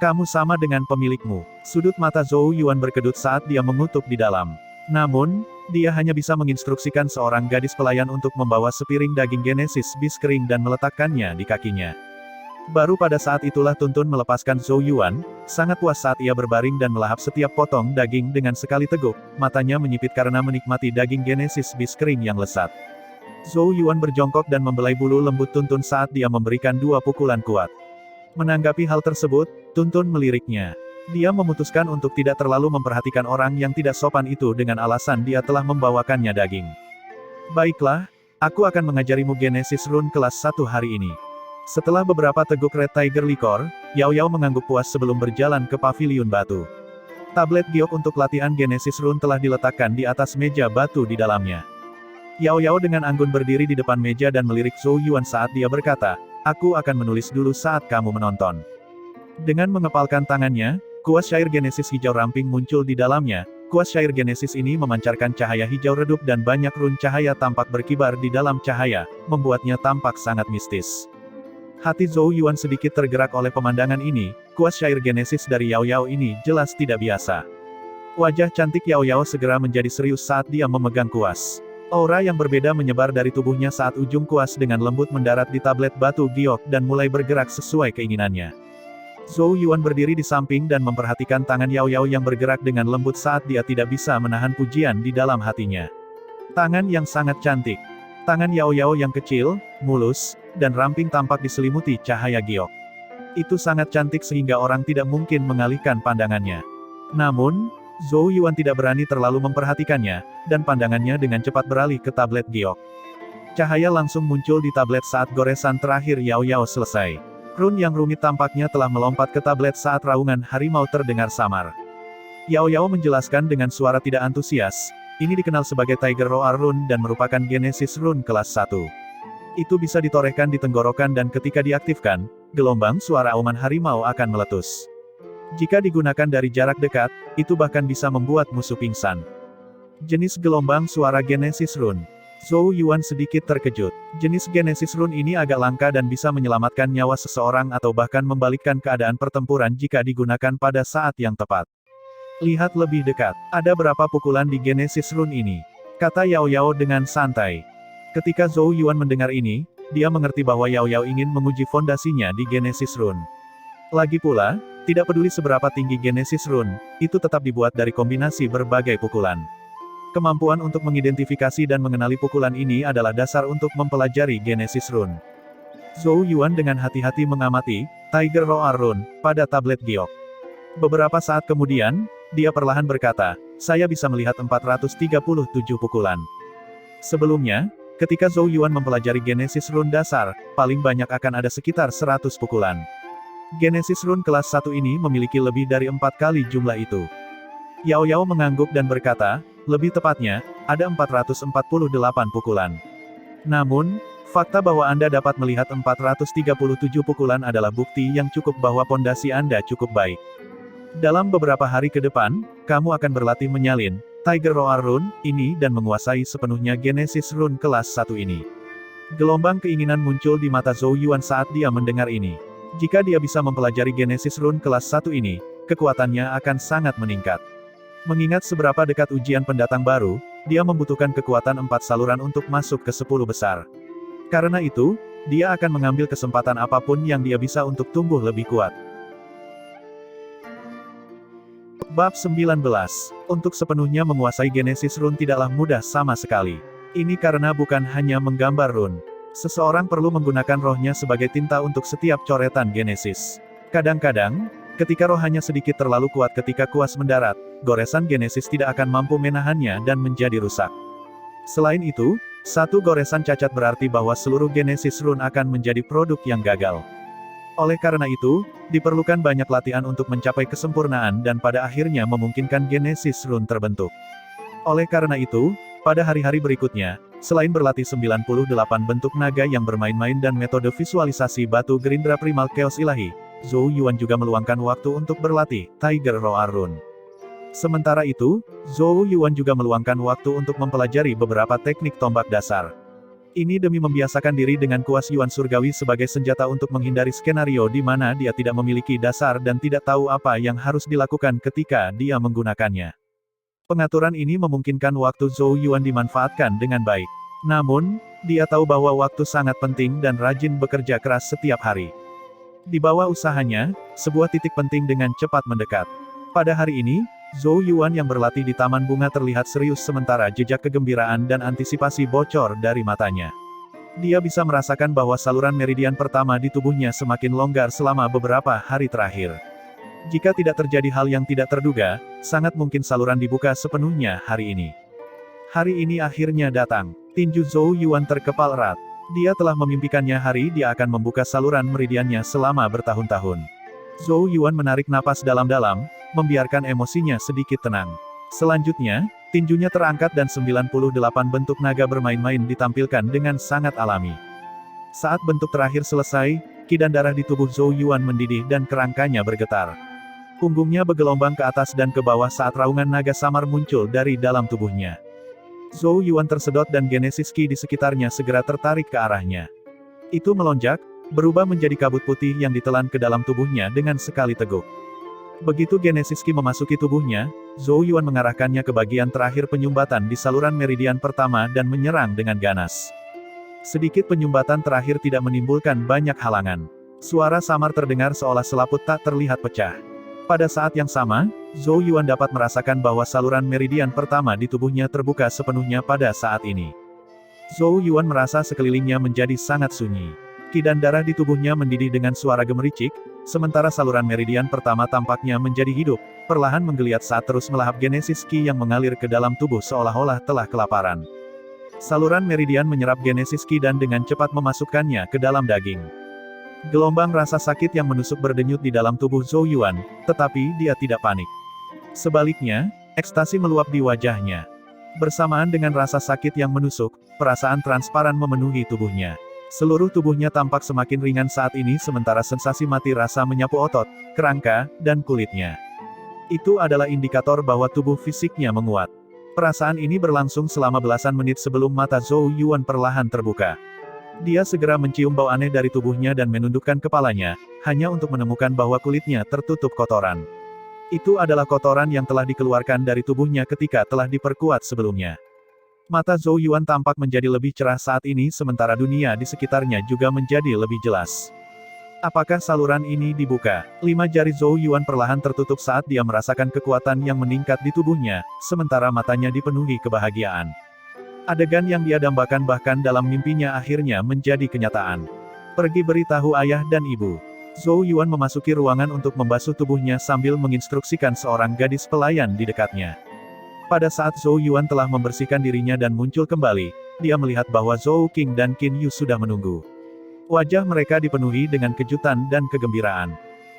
Kamu sama dengan pemilikmu. Sudut mata Zhou Yuan berkedut saat dia mengutuk di dalam. Namun, dia hanya bisa menginstruksikan seorang gadis pelayan untuk membawa sepiring daging Genesis bis kering dan meletakkannya di kakinya. Baru pada saat itulah Tuntun melepaskan Zhou Yuan, sangat puas saat ia berbaring dan melahap setiap potong daging dengan sekali teguk, matanya menyipit karena menikmati daging Genesis bis kering yang lezat. Zhou Yuan berjongkok dan membelai bulu lembut Tuntun saat dia memberikan 2 pukulan kuat. Menanggapi hal tersebut, Tuntun meliriknya. Dia memutuskan untuk tidak terlalu memperhatikan orang yang tidak sopan itu dengan alasan dia telah membawakannya daging. Baiklah, aku akan mengajarimu Genesis Rune kelas 1 hari ini. Setelah beberapa teguk Red Tiger Liquor, Yao Yao mengangguk puas sebelum berjalan ke paviliun batu. Tablet giok untuk latihan Genesis Rune telah diletakkan di atas meja batu di dalamnya. Yao Yao dengan anggun berdiri di depan meja dan melirik Zhou Yuan saat dia berkata, "Aku akan menulis dulu saat kamu menonton." Dengan mengepalkan tangannya, kuas cair Genesis hijau ramping muncul di dalamnya. Kuas cair Genesis ini memancarkan cahaya hijau redup dan banyak rune cahaya tampak berkibar di dalam cahaya, membuatnya tampak sangat mistis. Hati Zhou Yuan sedikit tergerak oleh pemandangan ini, kuas cair Genesis dari Yao Yao ini jelas tidak biasa. Wajah cantik Yao Yao segera menjadi serius saat dia memegang kuas. Aura yang berbeda menyebar dari tubuhnya saat ujung kuas dengan lembut mendarat di tablet batu giok dan mulai bergerak sesuai keinginannya. Zhou Yuan berdiri di samping dan memperhatikan tangan Yao Yao yang bergerak dengan lembut saat dia tidak bisa menahan pujian di dalam hatinya. Tangan yang sangat cantik. Tangan Yao Yao yang kecil, mulus, dan ramping tampak diselimuti cahaya giok. Itu sangat cantik sehingga orang tidak mungkin mengalihkan pandangannya. Namun, Zhou Yuan tidak berani terlalu memperhatikannya, dan pandangannya dengan cepat beralih ke tablet giok. Cahaya langsung muncul di tablet saat goresan terakhir Yao Yao selesai. Rune yang rumit tampaknya telah melompat ke tablet saat raungan harimau terdengar samar. Yao Yao menjelaskan dengan suara tidak antusias, ini dikenal sebagai Tiger Roar Rune dan merupakan Genesis Rune kelas 1. Itu bisa ditorehkan di tenggorokan dan ketika diaktifkan, gelombang suara auman harimau akan meletus. Jika digunakan dari jarak dekat, itu bahkan bisa membuat musuh pingsan. Jenis gelombang suara Genesis Rune. Zhou Yuan sedikit terkejut. Jenis Genesis Rune ini agak langka dan bisa menyelamatkan nyawa seseorang atau bahkan membalikkan keadaan pertempuran jika digunakan pada saat yang tepat. Lihat lebih dekat. Ada berapa pukulan di Genesis Rune ini? Kata Yao Yao dengan santai. Ketika Zhou Yuan mendengar ini, dia mengerti bahwa Yao Yao ingin menguji fondasinya di Genesis Rune. Lagi pula, tidak peduli seberapa tinggi Genesis Rune, itu tetap dibuat dari kombinasi berbagai pukulan. Kemampuan untuk mengidentifikasi dan mengenali pukulan ini adalah dasar untuk mempelajari Genesis Rune. Zhou Yuan dengan hati-hati mengamati Tiger Roar Rune pada tablet giok. Beberapa saat kemudian, dia perlahan berkata, "Saya bisa melihat 437 pukulan." Sebelumnya, ketika Zhou Yuan mempelajari Genesis Rune dasar, paling banyak akan ada sekitar 100 pukulan. Genesis Rune kelas 1 ini memiliki lebih dari 4 kali jumlah itu. Yao Yao mengangguk dan berkata, lebih tepatnya, ada 448 pukulan. Namun, fakta bahwa Anda dapat melihat 437 pukulan adalah bukti yang cukup bahwa pondasi Anda cukup baik. Dalam beberapa hari ke depan, kamu akan berlatih menyalin Tiger Roar Rune ini dan menguasai sepenuhnya Genesis Rune kelas 1 ini. Gelombang keinginan muncul di mata Zhou Yuan saat dia mendengar ini. Jika dia bisa mempelajari Genesis Rune kelas 1 ini, kekuatannya akan sangat meningkat. Mengingat seberapa dekat ujian pendatang baru, dia membutuhkan kekuatan 4 saluran untuk masuk ke 10 besar. Karena itu, dia akan mengambil kesempatan apapun yang dia bisa untuk tumbuh lebih kuat. Bab 19. Untuk sepenuhnya menguasai Genesis Rune tidaklah mudah sama sekali. Ini karena bukan hanya menggambar rune. Seseorang perlu menggunakan rohnya sebagai tinta untuk setiap coretan Genesis. Kadang-kadang, ketika roh hanya sedikit terlalu kuat ketika kuas mendarat, goresan Genesis tidak akan mampu menahannya dan menjadi rusak. Selain itu, satu goresan cacat berarti bahwa seluruh Genesis rune akan menjadi produk yang gagal. Oleh karena itu, diperlukan banyak latihan untuk mencapai kesempurnaan dan pada akhirnya memungkinkan Genesis rune terbentuk. Oleh karena itu, pada hari-hari berikutnya, selain berlatih 98 bentuk naga yang bermain-main dan metode visualisasi batu gerindra primal chaos ilahi, Zhou Yuan juga meluangkan waktu untuk berlatih Tiger Roar Rune. Sementara itu, Zhou Yuan juga meluangkan waktu untuk mempelajari beberapa teknik tombak dasar. Ini demi membiasakan diri dengan kuas Yuan surgawi sebagai senjata untuk menghindari skenario di mana dia tidak memiliki dasar dan tidak tahu apa yang harus dilakukan ketika dia menggunakannya. Pengaturan ini memungkinkan waktu Zhou Yuan dimanfaatkan dengan baik. Namun, dia tahu bahwa waktu sangat penting dan rajin bekerja keras setiap hari. Di bawah usahanya, sebuah titik penting dengan cepat mendekat. Pada hari ini, Zhou Yuan yang berlatih di Taman Bunga terlihat serius sementara jejak kegembiraan dan antisipasi bocor dari matanya. Dia bisa merasakan bahwa saluran meridian pertama di tubuhnya semakin longgar selama beberapa hari terakhir. Jika tidak terjadi hal yang tidak terduga, sangat mungkin saluran dibuka sepenuhnya hari ini. Hari ini akhirnya datang. Tinju Zhou Yuan terkepal erat. Dia telah memimpikannya hari dia akan membuka saluran meridiannya selama bertahun-tahun. Zhou Yuan menarik napas dalam-dalam, membiarkan emosinya sedikit tenang. Selanjutnya, tinjunya terangkat dan 98 bentuk naga bermain-main ditampilkan dengan sangat alami. Saat bentuk terakhir selesai, ki dan darah di tubuh Zhou Yuan mendidih dan kerangkanya bergetar. Punggungnya bergelombang ke atas dan ke bawah saat raungan naga samar muncul dari dalam tubuhnya. Zhou Yuan tersedot dan Genesis Ki di sekitarnya segera tertarik ke arahnya. Itu melonjak, berubah menjadi kabut putih yang ditelan ke dalam tubuhnya dengan sekali teguk. Begitu Genesis Ki memasuki tubuhnya, Zhou Yuan mengarahkannya ke bagian terakhir penyumbatan di saluran meridian pertama dan menyerang dengan ganas. Sedikit penyumbatan terakhir tidak menimbulkan banyak halangan. Suara samar terdengar seolah selaput tak terlihat pecah. Pada saat yang sama, Zhou Yuan dapat merasakan bahwa saluran meridian pertama di tubuhnya terbuka sepenuhnya pada saat ini. Zhou Yuan merasa sekelilingnya menjadi sangat sunyi. Ki dan darah di tubuhnya mendidih dengan suara gemericik, sementara saluran meridian pertama tampaknya menjadi hidup, perlahan menggeliat saat terus melahap Genesis Ki yang mengalir ke dalam tubuh seolah-olah telah kelaparan. Saluran meridian menyerap Genesis Ki dan dengan cepat memasukkannya ke dalam daging. Gelombang rasa sakit yang menusuk berdenyut di dalam tubuh Zhou Yuan, tetapi dia tidak panik. Sebaliknya, ekstasi meluap di wajahnya. Bersamaan dengan rasa sakit yang menusuk, perasaan transparan memenuhi tubuhnya. Seluruh tubuhnya tampak semakin ringan saat ini sementara sensasi mati rasa menyapu otot, kerangka, dan kulitnya. Itu adalah indikator bahwa tubuh fisiknya menguat. Perasaan ini berlangsung selama belasan menit sebelum mata Zhou Yuan perlahan terbuka. Dia segera mencium bau aneh dari tubuhnya dan menundukkan kepalanya, hanya untuk menemukan bahwa kulitnya tertutup kotoran. Itu adalah kotoran yang telah dikeluarkan dari tubuhnya ketika telah diperkuat sebelumnya. Mata Zhou Yuan tampak menjadi lebih cerah saat ini sementara dunia di sekitarnya juga menjadi lebih jelas. Apakah saluran ini dibuka? 5 jari Zhou Yuan perlahan tertutup saat dia merasakan kekuatan yang meningkat di tubuhnya, sementara matanya dipenuhi kebahagiaan. Adegan yang dia dambakan bahkan dalam mimpinya akhirnya menjadi kenyataan. Pergi beritahu ayah dan ibu. Zhou Yuan memasuki ruangan untuk membasuh tubuhnya sambil menginstruksikan seorang gadis pelayan di dekatnya. Pada saat Zhou Yuan telah membersihkan dirinya dan muncul kembali, dia melihat bahwa Zhou Qing dan Qin Yu sudah menunggu. Wajah mereka dipenuhi dengan kejutan dan kegembiraan.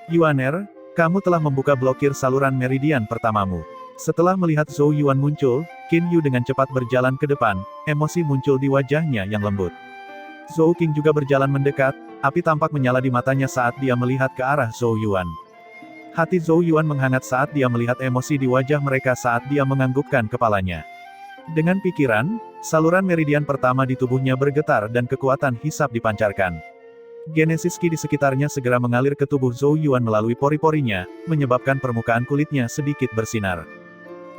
Yuaner, kamu telah membuka blokir saluran meridian pertamamu. Setelah melihat Zhou Yuan muncul, Qin Yu dengan cepat berjalan ke depan, emosi muncul di wajahnya yang lembut. Zhou Qing juga berjalan mendekat, api tampak menyala di matanya saat dia melihat ke arah Zhou Yuan. Hati Zhou Yuan menghangat saat dia melihat emosi di wajah mereka saat dia menganggukkan kepalanya. Dengan pikiran, saluran meridian pertama di tubuhnya bergetar dan kekuatan hisap dipancarkan. Genesis Ki di sekitarnya segera mengalir ke tubuh Zhou Yuan melalui pori-porinya, menyebabkan permukaan kulitnya sedikit bersinar.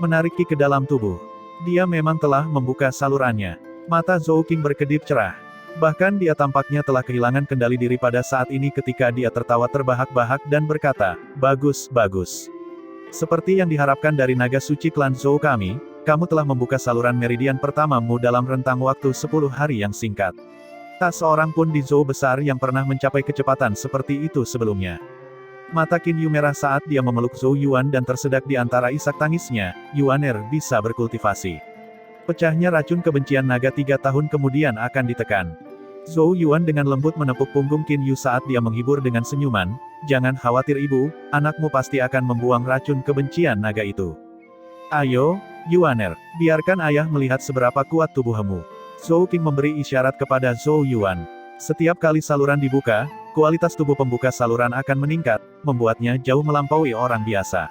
Menarik Ki ke dalam tubuh. Dia memang telah membuka salurannya. Mata Zhou Qing berkedip cerah. Bahkan dia tampaknya telah kehilangan kendali diri pada saat ini ketika dia tertawa terbahak-bahak dan berkata, "Bagus, bagus." Seperti yang diharapkan dari naga suci klan Zhou kami, kamu telah membuka saluran meridian pertamamu dalam rentang waktu 10 hari yang singkat. Tak seorang pun di Zhou besar yang pernah mencapai kecepatan seperti itu sebelumnya. Mata Qin Yu merah saat dia memeluk Zhou Yuan dan tersedak di antara isak tangisnya, Yuaner bisa berkultivasi. Pecahnya racun kebencian naga 3 tahun kemudian akan ditekan. Zhou Yuan dengan lembut menepuk punggung Qin Yu saat dia menghibur dengan senyuman, jangan khawatir ibu, anakmu pasti akan membuang racun kebencian naga itu. Ayo, Yuaner, biarkan ayah melihat seberapa kuat tubuhmu. Zhou Qing memberi isyarat kepada Zhou Yuan. Setiap kali saluran dibuka, kualitas tubuh pembuka saluran akan meningkat, membuatnya jauh melampaui orang biasa.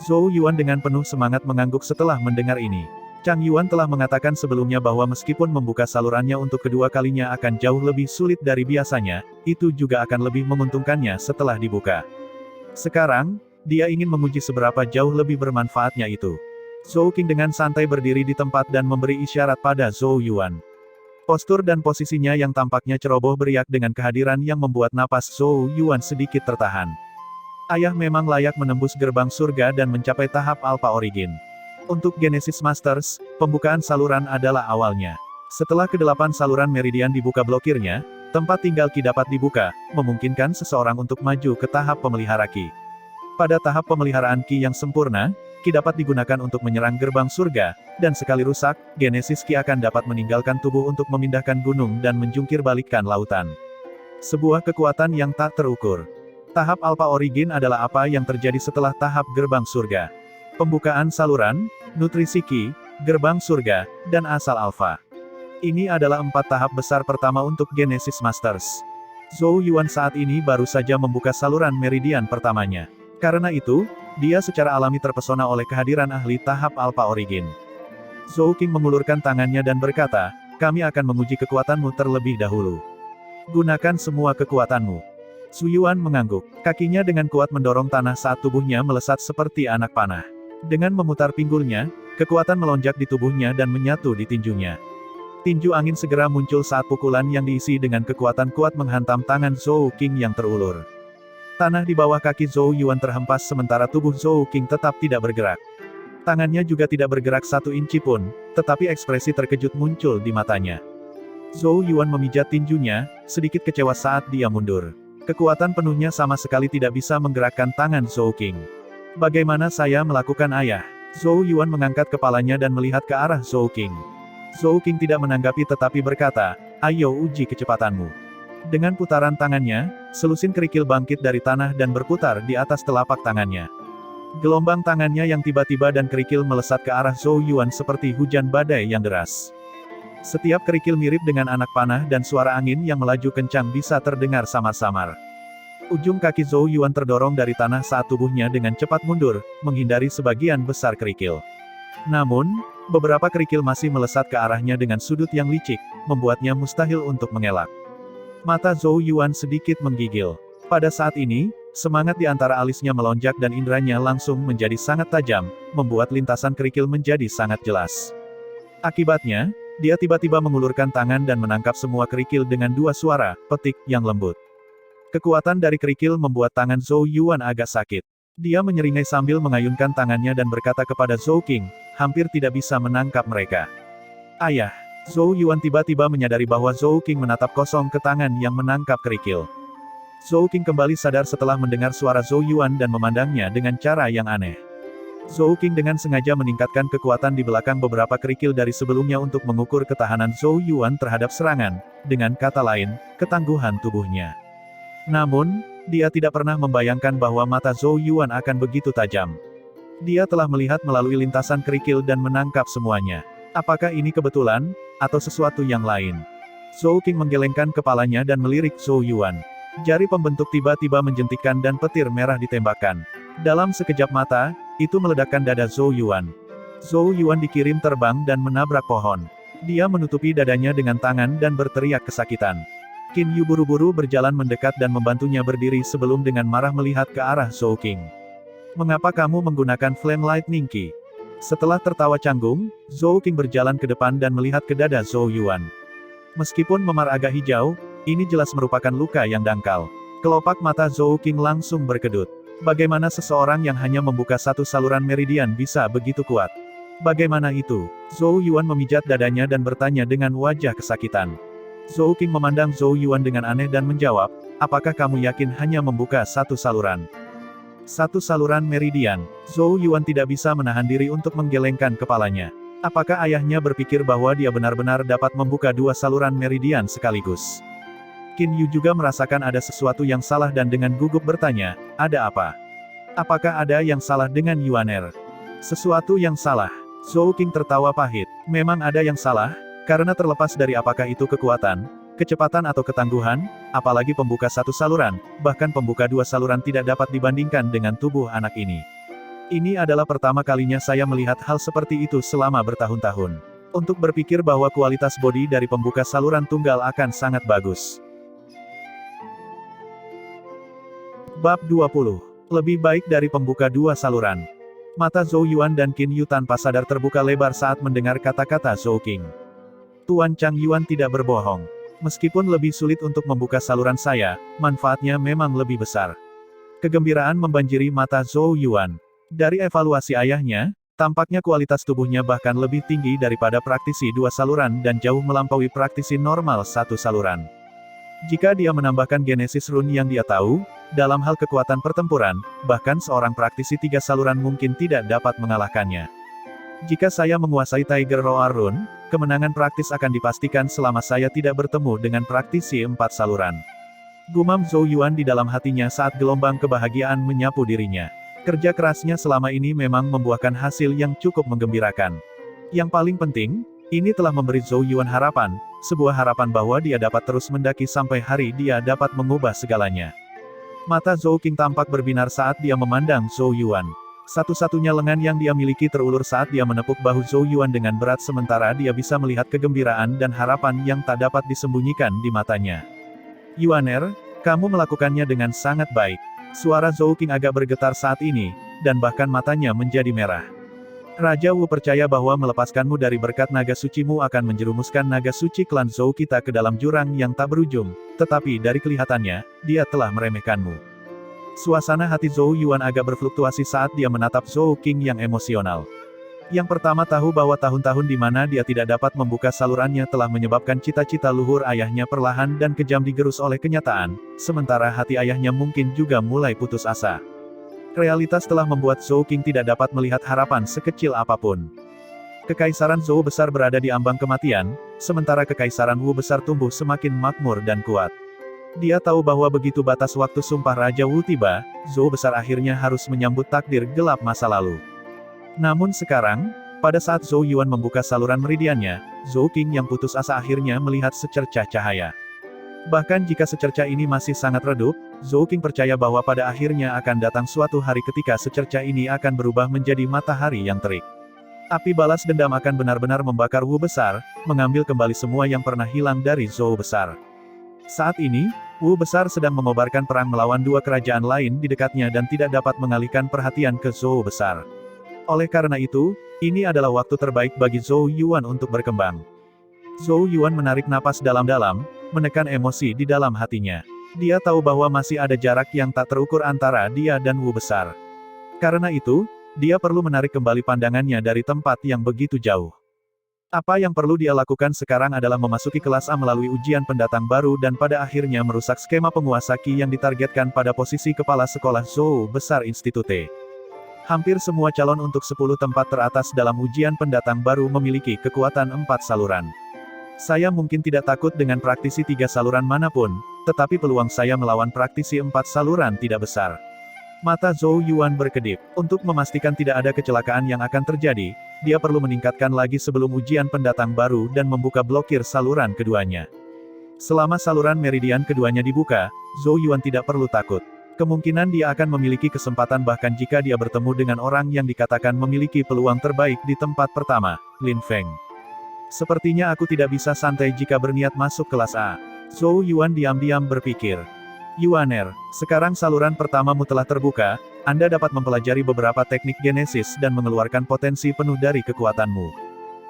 Zhou Yuan dengan penuh semangat mengangguk setelah mendengar ini. Chang Yuan telah mengatakan sebelumnya bahwa meskipun membuka salurannya untuk kedua kalinya akan jauh lebih sulit dari biasanya, itu juga akan lebih menguntungkannya setelah dibuka. Sekarang, dia ingin menguji seberapa jauh lebih bermanfaatnya itu. Zhou Qing dengan santai berdiri di tempat dan memberi isyarat pada Zhou Yuan. Postur dan posisinya yang tampaknya ceroboh beriak dengan kehadiran yang membuat napas Zhou Yuan sedikit tertahan. Ayah memang layak menembus gerbang surga dan mencapai tahap Alpha Origin. Untuk Genesis Masters, pembukaan saluran adalah awalnya. Setelah ke-8 saluran meridian dibuka blokirnya, tempat tinggal Qi dapat dibuka, memungkinkan seseorang untuk maju ke tahap pemelihara Qi. Pada tahap pemeliharaan Qi yang sempurna, Qi dapat digunakan untuk menyerang gerbang surga, dan sekali rusak, Genesis Qi akan dapat meninggalkan tubuh untuk memindahkan gunung dan menjungkir balikkan lautan. Sebuah kekuatan yang tak terukur. Tahap Alpha Origin adalah apa yang terjadi setelah tahap gerbang surga. Pembukaan saluran, nutrisi Qi, gerbang surga, dan asal Alpha. Ini adalah 4 tahap besar pertama untuk Genesis Masters. Zhou Yuan saat ini baru saja membuka saluran meridian pertamanya. Karena itu, dia secara alami terpesona oleh kehadiran ahli tahap Alpha Origin. Zhou Qing mengulurkan tangannya dan berkata, kami akan menguji kekuatanmu terlebih dahulu. Gunakan semua kekuatanmu. Zhou Yuan mengangguk. Kakinya dengan kuat mendorong tanah saat tubuhnya melesat seperti anak panah. Dengan memutar pinggulnya, kekuatan melonjak di tubuhnya dan menyatu di tinjunya. Tinju angin segera muncul saat pukulan yang diisi dengan kekuatan kuat menghantam tangan Zhou Qing yang terulur. Tanah di bawah kaki Zhou Yuan terhempas sementara tubuh Zhou Qing tetap tidak bergerak. Tangannya juga tidak bergerak 1 inci pun, tetapi ekspresi terkejut muncul di matanya. Zhou Yuan memijat tinjunya, sedikit kecewa saat dia mundur. Kekuatan penuhnya sama sekali tidak bisa menggerakkan tangan Zhou Qing. Bagaimana saya melakukan ayah? Zhou Yuan mengangkat kepalanya dan melihat ke arah Zhou Qing. Zhou Qing tidak menanggapi tetapi berkata, ayo uji kecepatanmu. Dengan putaran tangannya, selusin kerikil bangkit dari tanah dan berputar di atas telapak tangannya. Gelombang tangannya yang tiba-tiba dan kerikil melesat ke arah Zhou Yuan seperti hujan badai yang deras. Setiap kerikil mirip dengan anak panah dan suara angin yang melaju kencang bisa terdengar samar-samar. Ujung kaki Zhou Yuan terdorong dari tanah saat tubuhnya dengan cepat mundur, menghindari sebagian besar kerikil. Namun, beberapa kerikil masih melesat ke arahnya dengan sudut yang licik, membuatnya mustahil untuk mengelak. Mata Zhou Yuan sedikit menggigil. Pada saat ini, semangat di antara alisnya melonjak dan inderanya langsung menjadi sangat tajam, membuat lintasan kerikil menjadi sangat jelas. Akibatnya, dia tiba-tiba mengulurkan tangan dan menangkap semua kerikil dengan 2 suara, petik, yang lembut. Kekuatan dari kerikil membuat tangan Zhou Yuan agak sakit. Dia menyeringai sambil mengayunkan tangannya dan berkata kepada Zhou Qing, hampir tidak bisa menangkap mereka. Ayah. Zhou Yuan tiba-tiba menyadari bahwa Zhou Qing menatap kosong ke tangan yang menangkap kerikil. Zhou Qing kembali sadar setelah mendengar suara Zhou Yuan dan memandangnya dengan cara yang aneh. Zhou Qing dengan sengaja meningkatkan kekuatan di belakang beberapa kerikil dari sebelumnya untuk mengukur ketahanan Zhou Yuan terhadap serangan, dengan kata lain, ketangguhan tubuhnya. Namun, dia tidak pernah membayangkan bahwa mata Zhou Yuan akan begitu tajam. Dia telah melihat melalui lintasan kerikil dan menangkap semuanya. Apakah ini kebetulan, atau sesuatu yang lain? Zhou Qing menggelengkan kepalanya dan melirik Zhou Yuan. Jari pembentuk tiba-tiba menjentikkan dan petir merah ditembakkan. Dalam sekejap mata, itu meledakkan dada Zhou Yuan. Zhou Yuan dikirim terbang dan menabrak pohon. Dia menutupi dadanya dengan tangan dan berteriak kesakitan. Qin Yu buru-buru berjalan mendekat dan membantunya berdiri sebelum dengan marah melihat ke arah Zhou Qing. Mengapa kamu menggunakan Flame Lightning Qi? Setelah tertawa canggung, Zhou Qing berjalan ke depan dan melihat ke dada Zhou Yuan. Meskipun memar agak hijau, ini jelas merupakan luka yang dangkal. Kelopak mata Zhou Qing langsung berkedut. Bagaimana seseorang yang hanya membuka 1 saluran meridian bisa begitu kuat? Bagaimana itu? Zhou Yuan memijat dadanya dan bertanya dengan wajah kesakitan. Zhou King memandang Zhou Yuan dengan aneh dan menjawab, apakah kamu yakin hanya membuka satu saluran? Satu saluran meridian. Zhou Yuan tidak bisa menahan diri untuk menggelengkan kepalanya. Apakah ayahnya berpikir bahwa dia benar-benar dapat membuka dua saluran meridian sekaligus? Qin Yu juga merasakan ada sesuatu yang salah dan dengan gugup bertanya, ada apa? Apakah ada yang salah dengan Yuaner? Sesuatu yang salah. Zhou King tertawa pahit. Memang ada yang salah, karena terlepas dari apakah itu kekuatan, kecepatan atau ketangguhan, apalagi pembuka satu saluran, bahkan pembuka dua saluran tidak dapat dibandingkan dengan tubuh anak ini. Ini adalah pertama kalinya saya melihat hal seperti itu selama bertahun-tahun. Untuk berpikir bahwa kualitas bodi dari pembuka saluran tunggal akan sangat bagus. Bab 20. Lebih baik dari pembuka dua saluran. Mata Zhou Yuan dan Qin Yu tanpa sadar terbuka lebar saat mendengar kata-kata Zhou King. Tuan Chang Yuan tidak berbohong. Meskipun lebih sulit untuk membuka saluran saya, manfaatnya memang lebih besar. Kegembiraan membanjiri mata Zhou Yuan. Dari evaluasi ayahnya, tampaknya kualitas tubuhnya bahkan lebih tinggi daripada praktisi dua saluran dan jauh melampaui praktisi normal satu saluran. Jika dia menambahkan genesis rune yang dia tahu, dalam hal kekuatan pertempuran, bahkan seorang praktisi tiga saluran mungkin tidak dapat mengalahkannya. Jika saya menguasai Tiger Roar Rune, kemenangan praktis akan dipastikan selama saya tidak bertemu dengan praktisi empat saluran. Gumam Zhou Yuan di dalam hatinya saat gelombang kebahagiaan menyapu dirinya. Kerja kerasnya selama ini memang membuahkan hasil yang cukup menggembirakan. Yang paling penting, ini telah memberi Zhou Yuan harapan, sebuah harapan bahwa dia dapat terus mendaki sampai hari dia dapat mengubah segalanya. Mata Zhou King tampak berbinar saat dia memandang Zhou Yuan. Satu-satunya lengan yang dia miliki terulur saat dia menepuk bahu Zhou Yuan dengan berat sementara dia bisa melihat kegembiraan dan harapan yang tak dapat disembunyikan di matanya. Yuaner, kamu melakukannya dengan sangat baik. Suara Zhou King agak bergetar saat ini, dan bahkan matanya menjadi merah. Raja Wu percaya bahwa melepaskanmu dari berkat naga sucimu akan menjerumuskan naga suci klan Zhou kita ke dalam jurang yang tak berujung, tetapi dari kelihatannya, dia telah meremehkanmu. Suasana hati Zhou Yuan agak berfluktuasi saat dia menatap Zhou King yang emosional. Yang pertama tahu bahwa tahun-tahun di mana dia tidak dapat membuka salurannya telah menyebabkan cita-cita luhur ayahnya perlahan dan kejam digerus oleh kenyataan, sementara hati ayahnya mungkin juga mulai putus asa. Realitas telah membuat Zhou King tidak dapat melihat harapan sekecil apapun. Kekaisaran Zhou besar berada di ambang kematian, sementara kekaisaran Wu besar tumbuh semakin makmur dan kuat. Dia tahu bahwa begitu batas waktu sumpah Raja Wu tiba, Zhou besar akhirnya harus menyambut takdir gelap masa lalu. Namun sekarang, pada saat Zhou Yuan membuka saluran meridiannya, Zhou King yang putus asa akhirnya melihat secercah cahaya. Bahkan jika secercah ini masih sangat redup, Zhou King percaya bahwa pada akhirnya akan datang suatu hari ketika secercah ini akan berubah menjadi matahari yang terik. Api balas dendam akan benar-benar membakar Wu besar, mengambil kembali semua yang pernah hilang dari Zhou besar. Saat ini, Wu besar sedang mengobarkan perang melawan dua kerajaan lain di dekatnya dan tidak dapat mengalihkan perhatian ke Zhou besar. Oleh karena itu, ini adalah waktu terbaik bagi Zhou Yuan untuk berkembang. Zhou Yuan menarik napas dalam-dalam, menekan emosi di dalam hatinya. Dia tahu bahwa masih ada jarak yang tak terukur antara dia dan Wu besar. Karena itu, dia perlu menarik kembali pandangannya dari tempat yang begitu jauh. Apa yang perlu dia lakukan sekarang adalah memasuki kelas A melalui ujian pendatang baru dan pada akhirnya merusak skema penguasa Qi yang ditargetkan pada posisi kepala sekolah Zhou Besar Institute. Hampir semua calon untuk 10 tempat teratas dalam ujian pendatang baru memiliki kekuatan 4 saluran. Saya mungkin tidak takut dengan praktisi 3 saluran manapun, tetapi peluang saya melawan praktisi 4 saluran tidak besar. Mata Zhou Yuan berkedip. Untuk memastikan tidak ada kecelakaan yang akan terjadi, dia perlu meningkatkan lagi sebelum ujian pendatang baru dan membuka blokir saluran keduanya. Selama saluran meridian keduanya dibuka, Zhou Yuan tidak perlu takut. Kemungkinan dia akan memiliki kesempatan bahkan jika dia bertemu dengan orang yang dikatakan memiliki peluang terbaik di tempat pertama, Lin Feng. Sepertinya aku tidak bisa santai jika berniat masuk kelas A. Zhou Yuan diam-diam berpikir. Yuaner, sekarang saluran pertamamu telah terbuka, Anda dapat mempelajari beberapa teknik genesis dan mengeluarkan potensi penuh dari kekuatanmu.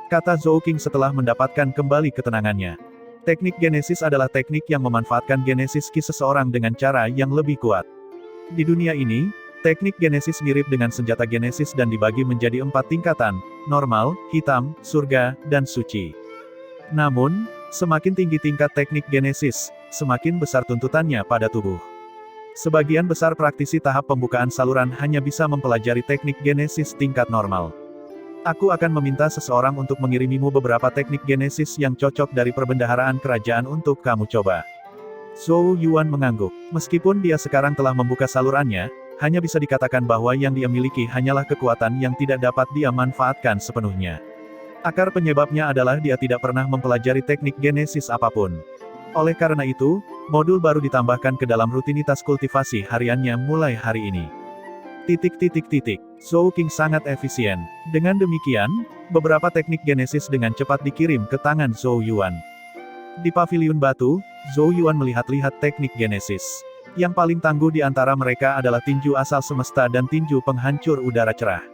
Kata Zhou King setelah mendapatkan kembali ketenangannya. Teknik genesis adalah teknik yang memanfaatkan genesis Qi seseorang dengan cara yang lebih kuat. Di dunia ini, teknik genesis mirip dengan senjata genesis dan dibagi menjadi 4 tingkatan, normal, hitam, surga, dan suci. Namun, semakin tinggi tingkat teknik Genesis, semakin besar tuntutannya pada tubuh. Sebagian besar praktisi tahap pembukaan saluran hanya bisa mempelajari teknik Genesis tingkat normal. Aku akan meminta seseorang untuk mengirimimu beberapa teknik Genesis yang cocok dari perbendaharaan kerajaan untuk kamu coba. Zhou Yuan mengangguk. Meskipun dia sekarang telah membuka salurannya, hanya bisa dikatakan bahwa yang dia miliki hanyalah kekuatan yang tidak dapat dia manfaatkan sepenuhnya. Akar penyebabnya adalah dia tidak pernah mempelajari teknik Genesis apapun. Oleh karena itu, modul baru ditambahkan ke dalam rutinitas kultivasi hariannya mulai hari ini. Zhou King sangat efisien. Dengan demikian, beberapa teknik Genesis dengan cepat dikirim ke tangan Zhou Yuan. Di paviliun batu, Zhou Yuan melihat-lihat teknik Genesis. Yang paling tangguh di antara mereka adalah tinju asal semesta dan tinju penghancur udara cerah.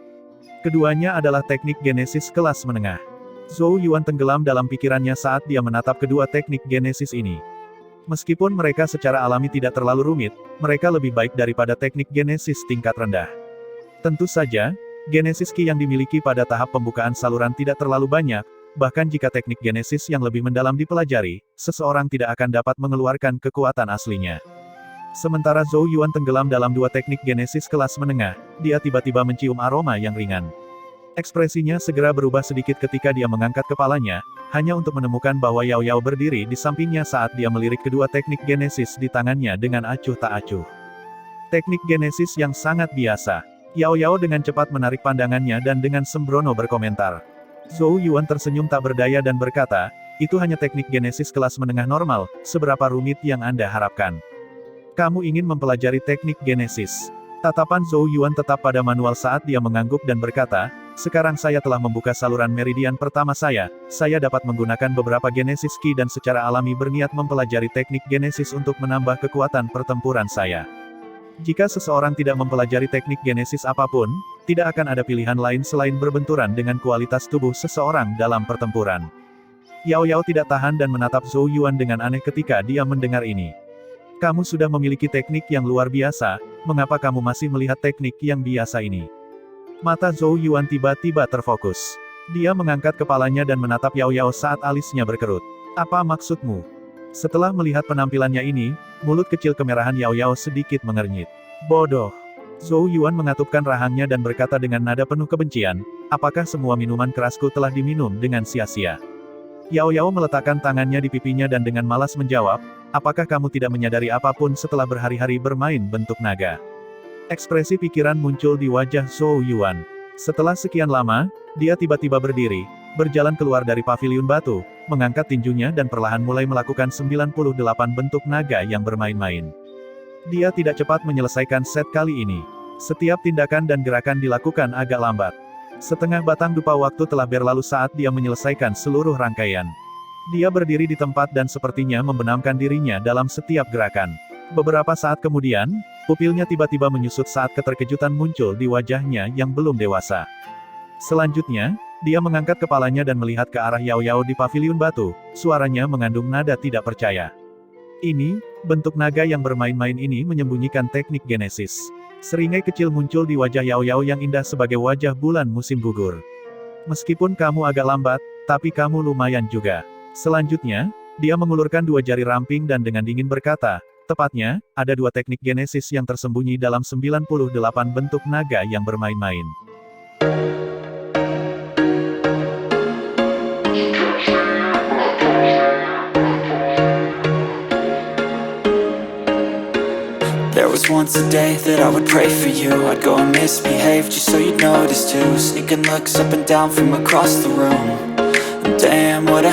Keduanya adalah teknik Genesis kelas menengah. Zhou Yuan tenggelam dalam pikirannya saat dia menatap kedua teknik Genesis ini. Meskipun mereka secara alami tidak terlalu rumit, mereka lebih baik daripada teknik Genesis tingkat rendah. Tentu saja, Genesis Ki yang dimiliki pada tahap pembukaan saluran tidak terlalu banyak, bahkan jika teknik Genesis yang lebih mendalam dipelajari, seseorang tidak akan dapat mengeluarkan kekuatan aslinya. Sementara Zhou Yuan tenggelam dalam dua teknik Genesis kelas menengah, dia tiba-tiba mencium aroma yang ringan. Ekspresinya segera berubah sedikit ketika dia mengangkat kepalanya, hanya untuk menemukan bahwa Yao Yao berdiri di sampingnya saat dia melirik kedua teknik Genesis di tangannya dengan acuh tak acuh. Teknik Genesis yang sangat biasa. Yao Yao dengan cepat menarik pandangannya dan dengan sembrono berkomentar. Zhou Yuan tersenyum tak berdaya dan berkata, itu hanya teknik Genesis kelas menengah normal, seberapa rumit yang Anda harapkan? Kamu ingin mempelajari teknik Genesis? Tatapan Zhou Yuan tetap pada manual saat dia mengangguk dan berkata, sekarang saya telah membuka saluran meridian pertama saya dapat menggunakan beberapa Genesis Ki dan secara alami berniat mempelajari teknik Genesis untuk menambah kekuatan pertempuran saya. Jika seseorang tidak mempelajari teknik Genesis apapun, tidak akan ada pilihan lain selain berbenturan dengan kualitas tubuh seseorang dalam pertempuran. Yao Yao tidak tahan dan menatap Zhou Yuan dengan aneh ketika dia mendengar ini. Kamu sudah memiliki teknik yang luar biasa, mengapa kamu masih melihat teknik yang biasa ini? Mata Zhou Yuan tiba-tiba terfokus. Dia mengangkat kepalanya dan menatap Yao Yao saat alisnya berkerut. Apa maksudmu? Setelah melihat penampilannya ini, mulut kecil kemerahan Yao Yao sedikit mengernyit. Bodoh. Zhou Yuan mengatupkan rahangnya dan berkata dengan nada penuh kebencian, apakah semua minuman kerasku telah diminum dengan sia-sia? Yao Yao meletakkan tangannya di pipinya dan dengan malas menjawab, apakah kamu tidak menyadari apapun setelah berhari-hari bermain bentuk naga? Ekspresi pikiran muncul di wajah Zhou Yuan. Setelah sekian lama, dia tiba-tiba berdiri, berjalan keluar dari paviliun batu, mengangkat tinjunya dan perlahan mulai melakukan 98 bentuk naga yang bermain-main. Dia tidak cepat menyelesaikan set kali ini. Setiap tindakan dan gerakan dilakukan agak lambat. Setengah batang dupa waktu telah berlalu saat dia menyelesaikan seluruh rangkaian. Dia berdiri di tempat dan sepertinya membenamkan dirinya dalam setiap gerakan. Beberapa saat kemudian, pupilnya tiba-tiba menyusut saat keterkejutan muncul di wajahnya yang belum dewasa. Selanjutnya, dia mengangkat kepalanya dan melihat ke arah Yao Yao di paviliun batu, suaranya mengandung nada tidak percaya. Ini, bentuk naga yang bermain-main ini menyembunyikan teknik Genesis. Seringai kecil muncul di wajah Yao Yao yang indah sebagai wajah bulan musim gugur. Meskipun kamu agak lambat, tapi kamu lumayan juga. Selanjutnya, dia mengulurkan dua jari ramping dan dengan dingin berkata, tepatnya, ada dua teknik Genesis yang tersembunyi dalam 98 bentuk naga yang bermain-main. There was once a day that I would pray for you. I'd go and misbehave just so you'd notice too. Sneaking looks up and down from across the room. And damn, what a